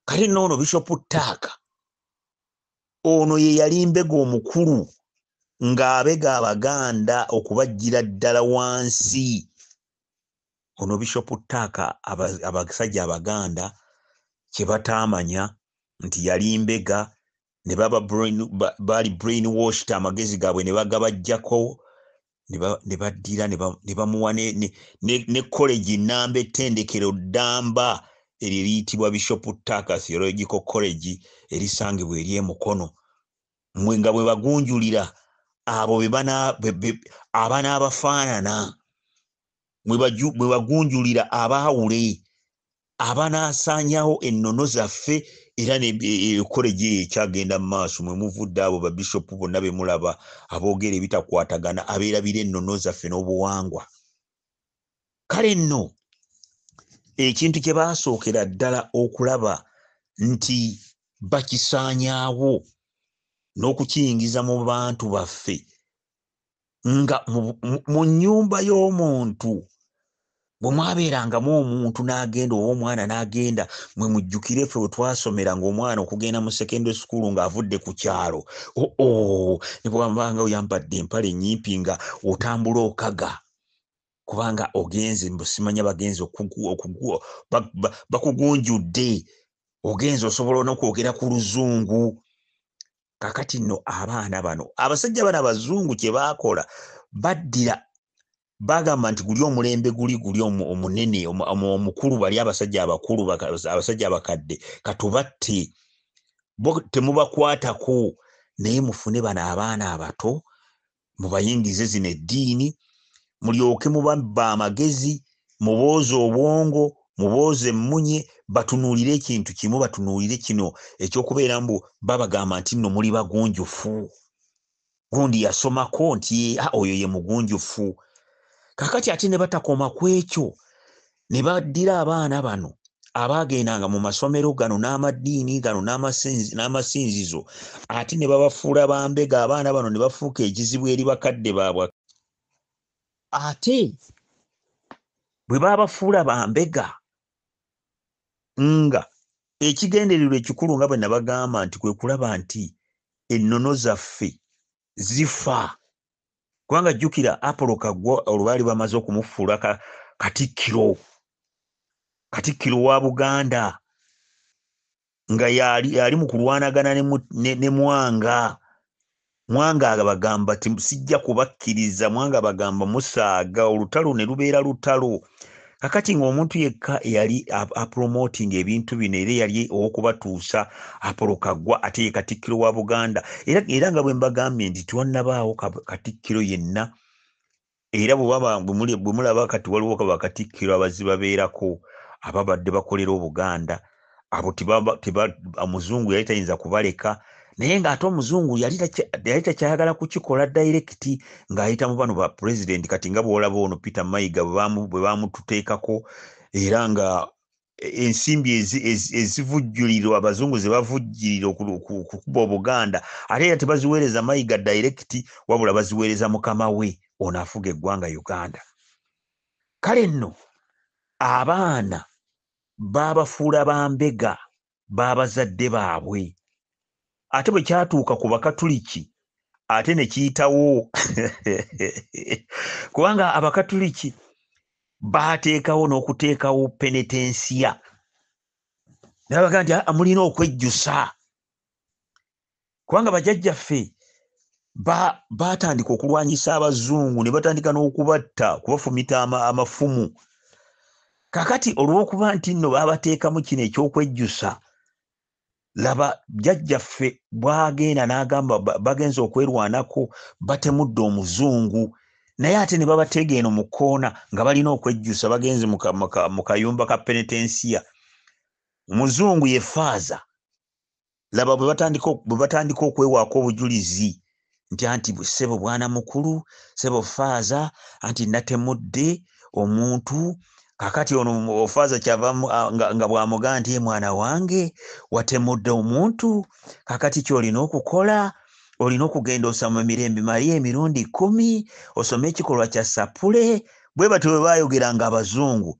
S4: Kale noono Bishop Tucker ono ye yali mbega omukulu ng'abega Abaganda okubajjira ddala wansi. Ono Bishop Tucker abasajja Abaganda kye bataamanya nti yali mbega, ne baali brainwashed, amagezi gaabwe ne bagabajjako, ne baddira ne bamuwa ne college nnamba ettendekero ddamba eryo eriyitibwa Bishop Tucker Theological College erisangibwa eri e Mukono.
S5: mwe nga bwe bagunjulira abo abana abafaanana mwe bagunjulira abaawule abanaasaanyawo ennono zaffe era n'ekkoleji ekyagenda mu maaso mwe muvudde abo babishopu bonna be mulaba aboogera ebitakwatagana abeerabira ennono zaffe n'obuwangwa. Kale nno ekintu kye baasookera ddala okulaba nti bakisaanyaawo n'okukiyingiza mu bantu baffe nga mu nnyumba y'omuntu bwe mwabeerangamu omuntu n'agenda oba omwana n'agenda mwe mujjukire ffe we twasomera ng'omwana okugenda mu secondary school ng'avudde ku kyalo ne bwambanga oyambadde empale ennyimpi nga otambula okaga kubanga ogenze simanya bagenze bakugunjudde ogenze osobola n'okwogera ku luzungu. Kakati nno abaana bano abasajja bano abazungu kye baakola baddira bagamba nti guli omulembe guli omunene omukulu bali abasajja abakulu abasajja abakadde katubatte bo temubakwatako naye mufune bano abaana abato mubayingize zino eddiini mulyoke mubabba amagezi mubooze obwongo mubooze emmunye batunuulire ekintu kimu batunuulire kino ekyokubeera mbu babagamba nti nno muli bagunjufu gundi yasomako nti oyo ye mugunjufu. Kakati ate ne batakoma ku ekyo ne baddira abaana bano abaagendanga mu masomero gano n'amaddiini gano n'amasinzizo ate ne babafuula bambega abaana bano ne bafuuka ekizibu eri bakadde baabwe. Ate bwe babafuula bambega nga ekigendererwa ekikulu nga bwe nabagamba nti kwe kulaba nti ennono zaffe zifa. Kubanga jjukira Apollo Kaggwa olwaali bamaze okumufuula katikkiro wa Buganda nga yali mu kulwanagana ne Mwanga bagamba sijja kubakkiriza. Mwanga bagamba musaaga olutalo ne lubeera lutalo. Kakati ng'omuntu yekka yali apromoting ebintu bino era yali okubatuusa Apollo Kaggwa ate ye katikkiro wa Buganda era nga bwe mbagambye nti tiwannabaawo katikkiro yenna era bwe mulaba kati waliwo bakatikkiro abazi babeerako ababadde bakolera Obuganda abo omuzungu yali tayinza kubaleka naye ng'ate omuzungu yali takyayagala kukikola direct ng'ayita mu bano ba president kati nga bw'olaba ono Peter Mayiga bwe bamututeekako era nga ensimbi ezivujjulirwa abazungu ze bavujjirira okukuba Obuganda ate era tebaziweereza Mayiga direct wabula baziweereza mukama we ono afuga eggwanga Uganda. Kale nno abaana baabafuula bambega baabazadde baabwe ate bwe kyatuuka ku Bakatuliki ate ne kiyitawo kubanga Abakatuliki baateekawo n'okuteekawo penetensiya nabaga nti mulina okwejjusa kubanga bajjajjaffe baatandika okulwanyisa abazungu ne batandika n'okubatta kubafumita amafumu. Kakati olw'okuba nti nno baabateekamu kino ekyokwejjusa laba jjajjaffe bwagenda n'agamba bagenza okwerwanako batemudde omuzungu naye ate ne babateega eno mu kkoona nga balina okwejjusa bagenze mu kayumba ka penetensiya. Omuzungu ye Faaza laba bwe batandika okwewaako obujulizi nti anti ssebo bwana mukulu ssebo Faaza anti natemudde omuntu. Kakati ono Faaza kyava nga bw'amugaa nti mwana wange watemudde omuntu kakati ky'olina okukola olina okugenda osoma Mirembe Maria emirundi 10 osome ekikolwa kya Sapule. Bwe batyo bwe baayogeranga Abazungu,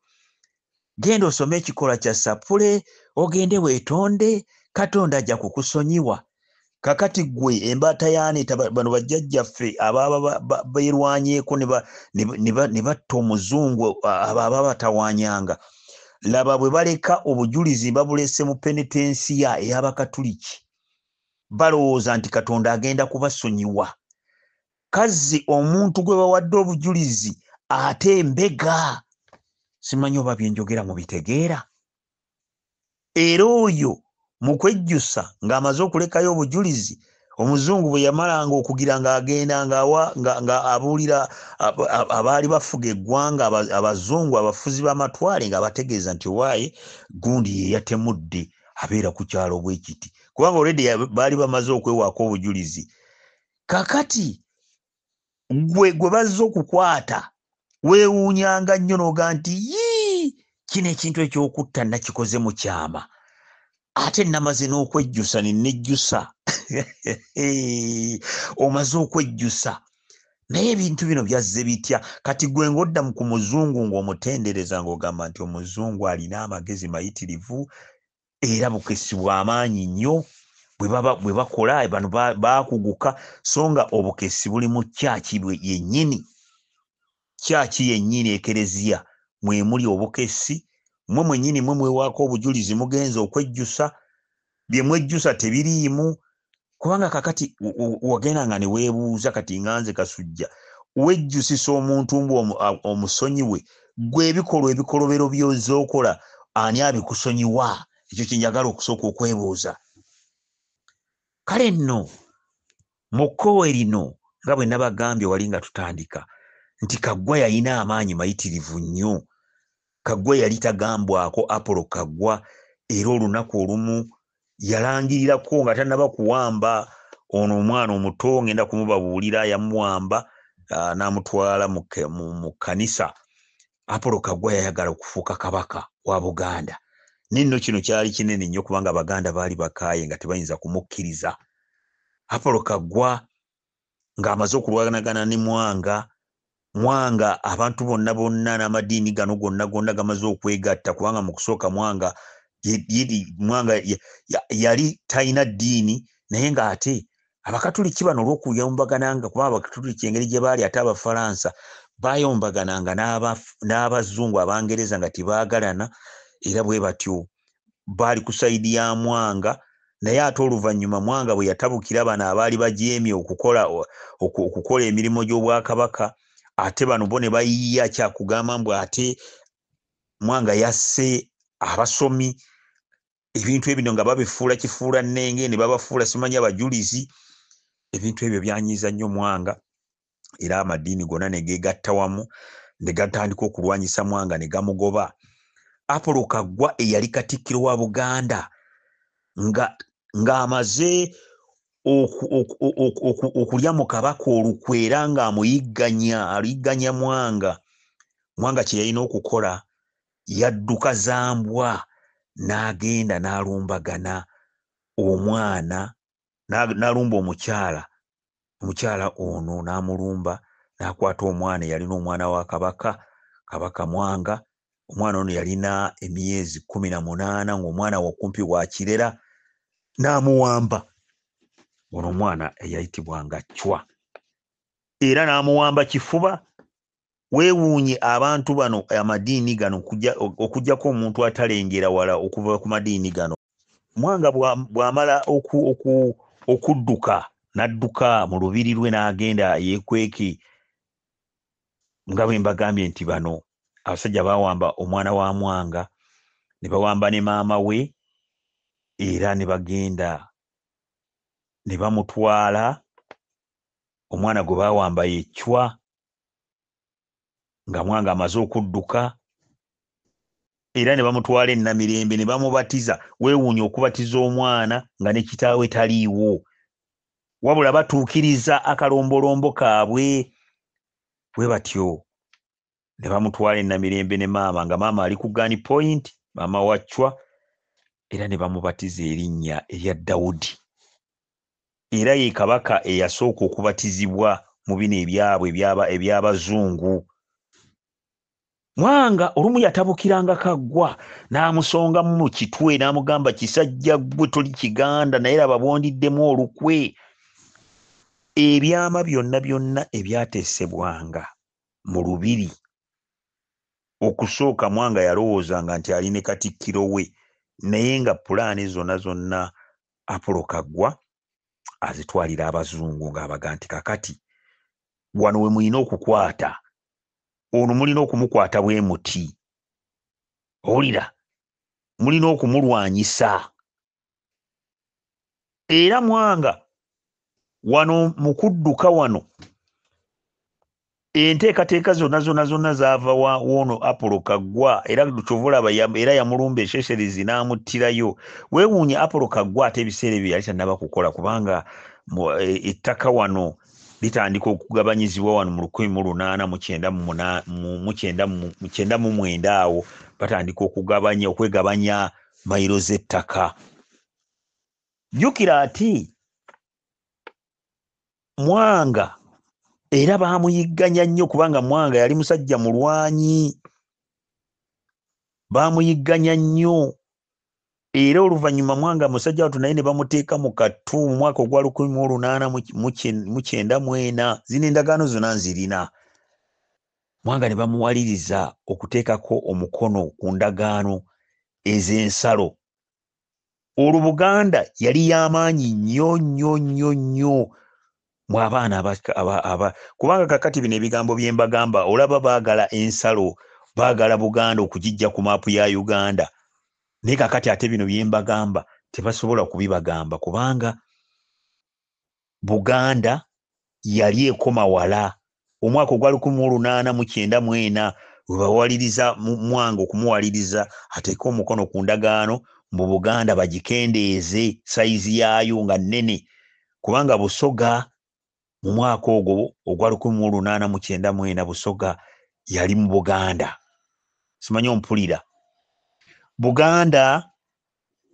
S5: genda osome ekikolwa kya Sapule ogende weetonde Katonda ajja kukusonyiwa. Kakati gwe embaata yaneeta bano bajjajjaffe ababa beerwanyeeko ne batta omuzungu ababa batawanyanga. Laba bwe baleka obujulizi babulese mu penetensiya ey'Abakatuliki balowooza nti Katonda agenda kubasonyiwa. Kazzi omuntu gwe bawadde obujulizi ate embega. Simanyi oba bye njogera mu bitegeera. Era oyo mu kwejjusa ng'amaze okulekayo obujulizi omuzungu bwe yamalanga okugira ng'agenda nga abuulira abaali bafuga eggwanga abazungu abafuzi b'amatwale nga bategeeza nti owaaye gundi ye yatemudde abeera ku kyalo bwe kiti kubanga already baali bamaze okwewaako obujulizi. Kakati gwe bazze okukwata weewuunyanga nnyo n'oga nti yii kino ekintu eky'okutta nakikoze mu kyama ate namaze n'okwejjusa nenejjusa omaze okwejjusa naye ebintu bino byazze bitya kati gwe ng'odda ku muzungu ng'omutendereza ng'ogamba nti omuzungu alina amagezi mayitirivu era bukesi bw'amaanyi nnyo bwe bakola bano baakuguka so nga obukesi buli mu kyaki yennyini kyaki yennyini ekereziya mwe muli obukesi mwe mwennyini mwe mwewaako obujulizi mugenza okwejjusa bye mwejjusa tebiriimu kubanga kakati wagenda nga ne weebuuza kati nganze Kasujja wejjusisa omuntu mbu omusonyiwe gwe ebikolobero by'ozookola ani abikusonyiwa ekyo kyenjagala okusooka okwebuuza. Kale nno mu kkowe lino nga bwe nabagambye wali nga tutandika nti Kaggwa yalina amaanyi mayitirivu nnyo. Kaggwa yali tagambwako Apollo Kaggwa era olunaku olumu yalangirirako nga tannaba kuwamba ono omwana omuto ngenda kumubabuulira yamuwamba n'amutwala mu kkanisa. Apollo Kaggwa yayagala okufuuka kabaka wa Buganda. Ninno kino kyali kinene nnyo kubanga Abaganda baali bakaaye nga tebayinza kumukkiriza. Apollo Kaggwa ng'amaze okulwanagana ne Mwanga abantu bonna n'amadiini gano gonna gamaze okwegatta kubanga mu kusooka Mwanga yali talina ddiini naye ng'ate Abakatuliki bano olw'okuyombagananga kuba Abakatuliki engeri gye baali ate Abafalansa baayombagananga n'Abazungu Abangereza nga tebaagalana era bwe batyo baali ku sayidi ya Mwanga naye ate oluvannyuma Mwanga bwe yatabukira bano abaali bajeemye okukola emirimu gy'Obwakabaka ate bano bo ne bayiiya kyakugamba mbu ate Mwanga yasse abasomi ebintu ebino nga babifuula kifuula nnenge ne babafuula simanyi abajulizi. Ebintu ebyo byanyiiza nnyo Mwanga era amadiini gonna ne geegatta wamu ne gatandika okulwanyisa Mwanga ne gamugoba. Apollo Kaggwa eyali Katikkiro wa Buganda ng'amaze okulya mu kabaka olukwe era ng'amuyigganya Mwanga. Mwanga kye yalina okukola yadduka Zambwa n'agenda n'alumbagana omwana n'alumba omukyala ono n'amulumba n'akwata omwana yalina omwana wa kabaka Mwanga. Omwana ono yalina emyezi 18 ng'omwana wakumpi wa kirera n'amuwamba. Ono omwana eyayitibwanga Chwa era n'amuwamba kifuba. Weewuunye abantu bano amadiini gano okujjako omuntu atalengera wala okuva ku madiini gano. Mwanga bw'amala okudduka n'adduka mu lubiri lwe n'agenda yeekweke nga bwe mbagambye nti bano abasajja baawamba omwana wa Mwanga ne bawamba ne maama we era ne bagenda ne bamutwala omwana gwe baawamba ye Chwa nga Mwanga amaze okudduka era ne bamutwala e Namirembe ne bamubatiza. Weewuunye okubatiza omwana nga ne kitaawe taliiwo wabula batuukiriza akalombolombo kaabwe bwe batyo ne bamutwala e Namirembe ne maama nga maama ali ku Gun Point maama wa Chwa era ne bamubatiza erinnya erya Dawudi era ye kabaka eyasooka okubatizibwa mu bino ebyabwe eby'Abazungu. Mwanga olumu yatabukiranga Kaggwa n'amusonga mu kitwe n'amugamba kisajja ggwe toli Kiganda naye laba bwondiddemu olukwe. Ebyama byonna ebyateesebwanga mu lubiri okusooka Mwanga yalowoozanga nti ali ne Katikkiro we naye nga pulaani zonna Apollo Kaggwa azitwalira Abazungu ng'abaga nti kakati wano we mulina okukwata ono mulina okumukwata bwe muti owulira mulina okumulwanyisa. Era Mwanga wano mu kudduka wano enteekateeka zonna zaava wono Apollo Kaggwa era kyovulaba era yamulumba eshesherizi n'amuttirayo. Weewuunye Apollo Kaggwa ate ebiseera ebyo yali tannaba kukola kubanga ettaka wano litandika okugabanyizibwa wano mu 1899 awo batandika okwegabanya mayiro z'ettaka. Jjukira ati Mwanga era baamuyigganya nnyo kubanga Mwanga yali musajja mulwanyi, baamuyigganya nnyo era oluvannyuma Mwanga musajja watu naye ne bamuteeka mu kattu mu mwaka ogwa 1894. Zino endagaano zonna nzirina. Mwanga ne bamuwaliriza okuteekako omukono ku ndagaano ez'ensalo. Olwo Buganda yali y'amaanyi nnyo mu abaana kubanga kakati bino ebigambo bye mbagamba olaba baagala ensalo, baagala Buganda okugijja ku maapu ya Uganda. Naye kakati ate bino bye mbagamba tebasobola kubibagamba kubanga Buganda yali ekoma wala. Omwaka ogwa 1894 we bawaliriza Mwanga okumuwaliriza ateeke omukono ku ndagaano mu Buganda bagikendeeze sayizi yaayo nga nnene kubanga Busoga mu mwaka ogwo ogwa 1894 Busoga yali mu Buganda. Simanyi ompulira. Buganda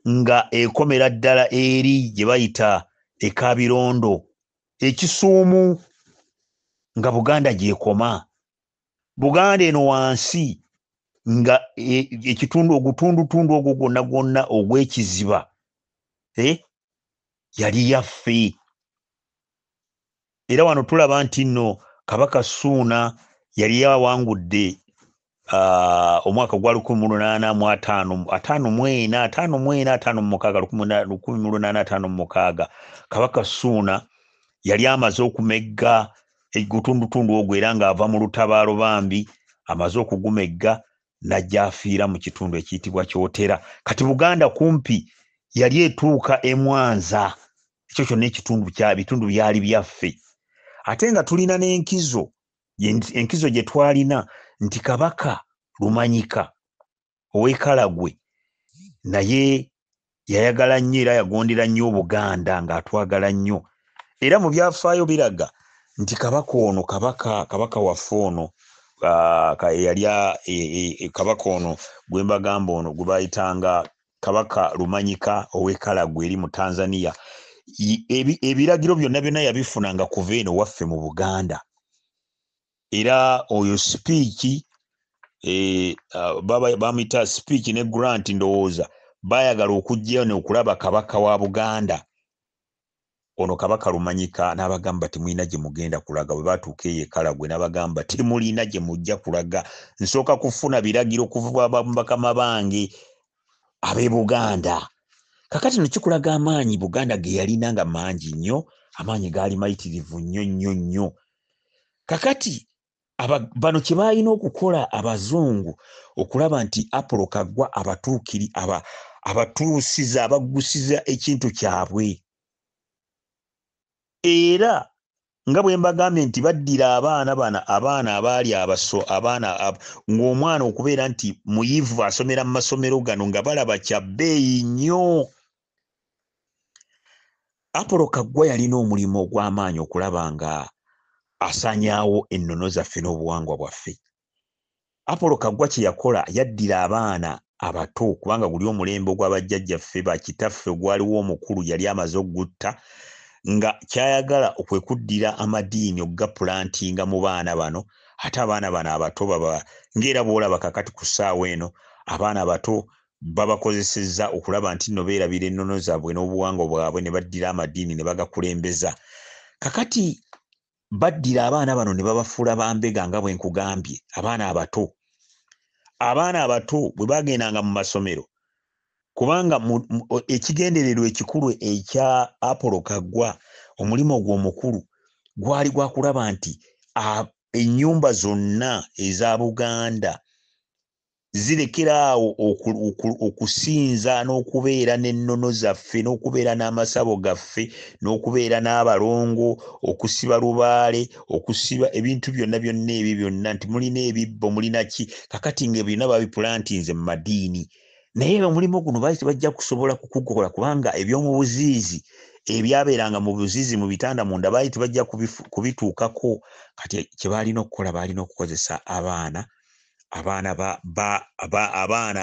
S5: nga ekomera ddala eri gye bayita Ekabirondo, Ekisuumu nga Buganda gyekoma. Buganda eno wansi nga ogutundutundu ogwo gwonna ogw'ekiziba yali yaffe. Era wano tulaba nti nno Kabaka Ssuuna yali yawangudde omwaka gwa 1856 Kabaka Ssuuna yali amaze okumegga egutundutundu ogwo era ng'ava mu lutabaalo bambi amaze okugumegga n'ajja afiira mu kitundu ekiyitibwa Kyotera. Kati Buganda kumpi yali etuuka e Mwanza. Ekyo kyonna bitundu byali byaffe. Ate nga tulina n'enkizo gye twalina nti Kabaka Rumanyika ow'e Kalagwe naye yayagala nnyo era yagondera nnyo Buganda ng'atwagala nnyo. Era mu byafaayo biraga nti kabaka waffe ono yali kabaka ono gwe mbagamba ono gwe bayitanga Kabaka Rumanyika ow'e Kalagwe eri mu Tanzania. Ebiragiro byonna yabifunanga kuva eno waffe mu Buganda. Era oyo sipiiki bamuyita sipiiki ne Grant ndowooza baayagala okujjayo n'okulaba kabaka wa Buganda. Ono Kabaka Rumanyika n'abagamba temulina gye mugenda kulaga. Bwe baatuuka eyo e Kalagwe n'abagamba temulina gye mujja kulaga, nsooka kufuna biragiro kuva bakama bange ab'e Buganda. Kakati no kikulaga amaanyi Buganda ge yalina nga mangi nnyo, amaanyi gaali mayitirivu nnyo. Kakati bano kye baalina okukola Abazungu okulaba nti Apollo Kaggwa abatuusiza abaggusiza ekintu kyabwe. Era nga bwe mbagambye nti baddira abaana abaali ng'omwana okubeera nti muyivu asomera mu masomero gano nga balaba kya bbeeyi nnyo. Apollo Kaggwa yalina omulimu ogw'amaanyi okulaba nga asaanyaawo ennono zaffe n'obuwangwa bwaffe. Apollo Kaggwa kye yakola yaddira abaana abato kubanga guli omulembe ogw'abajjajjaffe bakitaffe gwaliwo omukulu yali amaze okugutta, nga kyayagala okwekuddira amadiini okugapulantinga mu baana bano. Ate abaana bano abato baba ng'era bw'olaba kakati ku ssaawa eno abaana abato babakozesezza okulaba nti nno beerabira ennono zaabwe n'obuwangwa bwabwe ne baddira amadiini ne bagakulembeza. Kakati baddira abaana bano ne babafuula bambega nga bwe nkugambye. Abaana abato bwe bagendanga mu masomero kubanga ekigendererwa ekikulu ekya Apollo Kaggwa omulimu ogwo omukulu gwali gwa kulaba nti ennyumba zonna eza Buganda zirekeraawo okusinza n'okubeera n'ennono zaffe n'okubeera n'amasabo gaffe n'okubeera n'abalongo okusiba lubaale okusiba ebintu byonna ebyo byonna nti mulina ebibbo mulina ki kakati nga byonna babipulantinze mu madiini naye omulimu guno baali tebajja kusobola kugukola kubanga eby'omu buziizi ebyabeeranga mu buziizi mu bitanda munda baali tebajja kubituukako kati kye baalina okukola baalina okukozesa abaana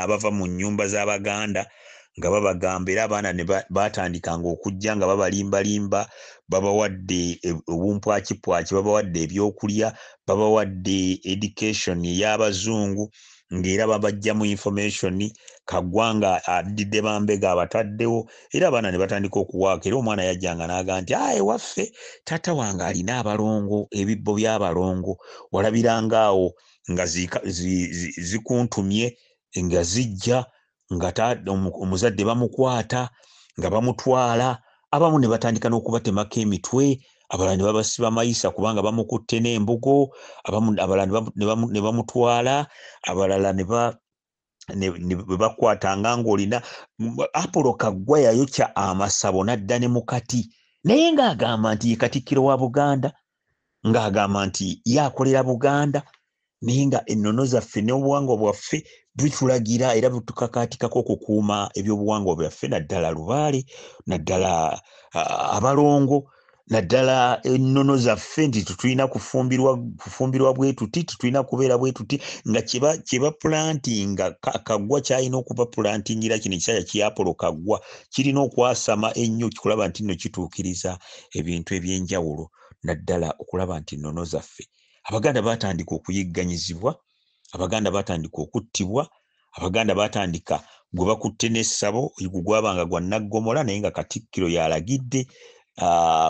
S5: abava mu nnyumba z'Abaganda nga babagamba era abaana ne batandikanga okujja nga babalimbalimba babawadde obumpwakipwaki babawadde ebyokulya babawadde education ey'Abazungu ng'era babajjamu information Kaggwanga adidde bambega abataddewo era abaana ne batandika okuwaaka era omwana yajjanga n'aga nti ewaffe taata wange alina abalongo ebibbo by'abalongo walabirangaawo nga zikuntumye nga zijja nga omuzadde bamukwata nga bamutwala abamu ne batandika n'okubatemako emitwe abalala ne babasiba mayisa kubanga bamukutte n'embugo abalala ne bamutwala abalala ne bakwatanga ng'olina Apollo Kaggwa yayokya amasabo n'adda ne mukati naye ng'agamba nti ye Katikkiro wa Buganda ng'agamba nti yakolera Buganda naye nga ennono zaffe n'obuwangwa bwaffe bitulagira era bitukakaatikako okukuuma ebyobuwangwa byaffe naddala lubaale naddala abalongo naddala ennono zaffe nti tetulina kufumbirwa bwe tuti tetulina kubeera bwe tuti nga kye bapulantinga Kaggwa kyalina okubapulantingira kino ekisaya kya Apollo Kaggwa kirina okwasama ennyo kulaba nti nno kituukiriza ebintu eby'enjawulo naddala okulaba nti ennono zaffe Abaganda batandika okuyigganyizibwa Abaganda batandika okuttibwa Abaganda batandika gwe bakutte n'essabo gwabanga gwa Naggomola naye nga Katikkiro yalagidde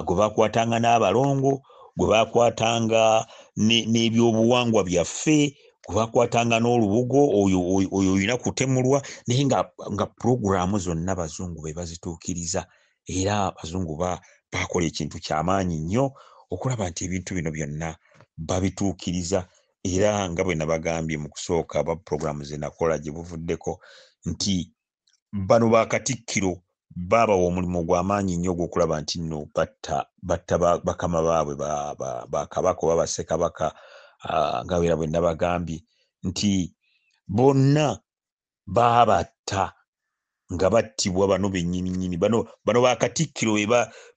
S5: gwe bakwatanga n'abalongo gwe bakwatanga n'ebyobuwangwa byaffe gwe bakwatanga n'olubugo oyo olina kutemulwa naye nga puroguramu zonna Abazungu be bazituukiriza era Abazungu bakola ekintu ky'amaanyi nnyo okulaba nti ebintu bino byonna babituukiriza era nga bwe nabagambye mu kusooka aba puroguramu ze nakola gye buvuddeko nti bano ba Katikkiro baabawa omulimu gw'amaanyi nnyo ogw'okulaba nti nno batta bakama baabwe ba Kabaka oba ba Ssekabaka nga bwe nabagambye nti bonna baabatta nga battibwa bano bennyini bano ba Katikkiro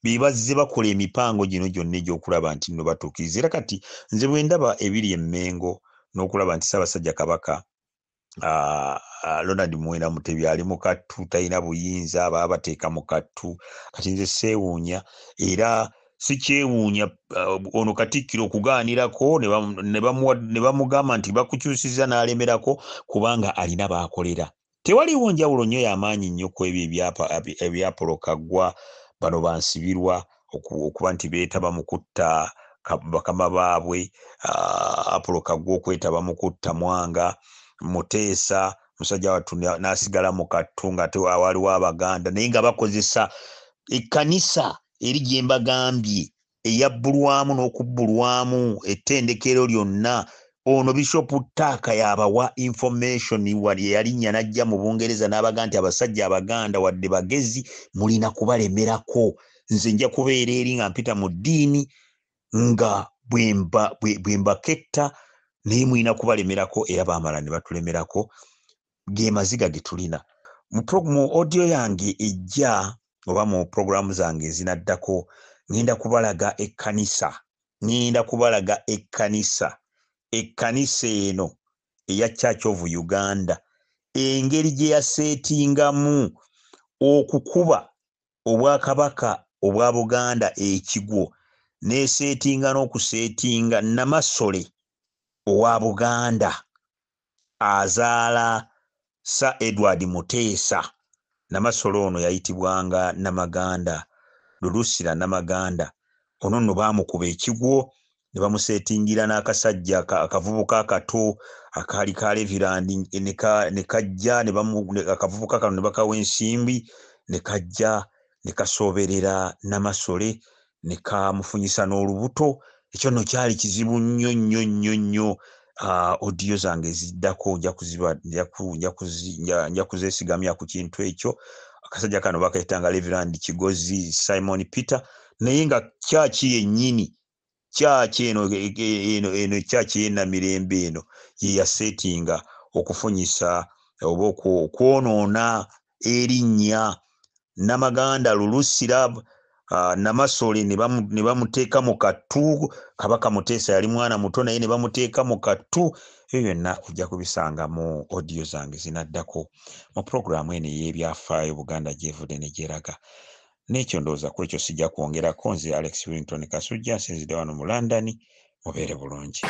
S5: be bazze bakola emipango gino gyonna egy'okulaba nti nno batuukiriza era kati nze bwe ndaba ebiri e Mmengo n'okulaba nti Ssaabasajja Kabaka Ronald Muwenda Mutebi ali mu kattu talina buyinza bateeka mu kattu kati nze seewuunya era sikyewuunya ono Katikkiro okugaanirako ne bamugamba nti bakukyusiza n'alemerako kubanga alina baakolera tewaliwo njawulo nnyo y'amaanyi nnyo ku ebyo ebya Apollo Kaggwa bano bansibirwa okuba nti beetaba mu kutta bakama baabwe Apollo Kaggwa okwetaba mu kutta Mwanga Muteesa musajja wattu n'asigala mu kattu nga waliwo Abaganda naye nga bakozesa ekkanisa eri gye mbagambye eyabbulwamu n'okubbulwamu ettendekero lyonna ono Bishop Ttaaka yabawa information yalinnya n'ajja mu Bungereza n'abaga nti abasajja Abaganda wadde bagezi mulina kubalemerako nze nja kubeera eri nga mpita mu ddiini nga bwe mbaketta naye mulina kubalemerako era baamala ne batulemerako ge maziga ge tulina mu audio yange ejja oba mu programu zange ezinaddako ngenda kubalaga ekkanisa eno eya Church of Uganda engeri gye yaseetingamu okukuba obwakabaka obwa Buganda ekigwo n'eseetinga n'okuseetinga Namasole owa Buganda azaala Sir Edward Muteesa. Namasole ono yayitibwanga Namaganda, Lulusira Namaganda. Ono nno baamukuba ekigwo ne bamuseetingira n'akasajja akavubuka akato akaali ka Reverand ne kajja akavubuka kano ne bakawa ensimbi ne kajja ne kasooberera Namasole ne kamufunyisa n'olubuto. Ekyo nno kyali kizibu nnyo nnyo nnyo nnyo audio zange ziddako nja kuzesigamya ku kintu ekyo. Akasajja kano bakayitanga Reverend Kigozi Simon Peter, naye nga kyaki yennyini kyaki eno kyaki yenna mirembe eno ye yasetinga okufunyisa oba okwonoona erinnya Namaganda Lulusira Namasole ne bamuteeka mu kattu. Kabaka Muteesa yali mwana muto naye ne bamuteeka mu kattu. Ebyo byonna ojja kubisanga mu audio zange zinaddako mu programu eno y'ebyafaayo Buganda gyevudde ne gyeraga. N'ekyo ndowooza ku ekyo sijja kwongerako. Nze Alex Willington Kasujja nsinzidde wano mu London. Mubeere bulungi.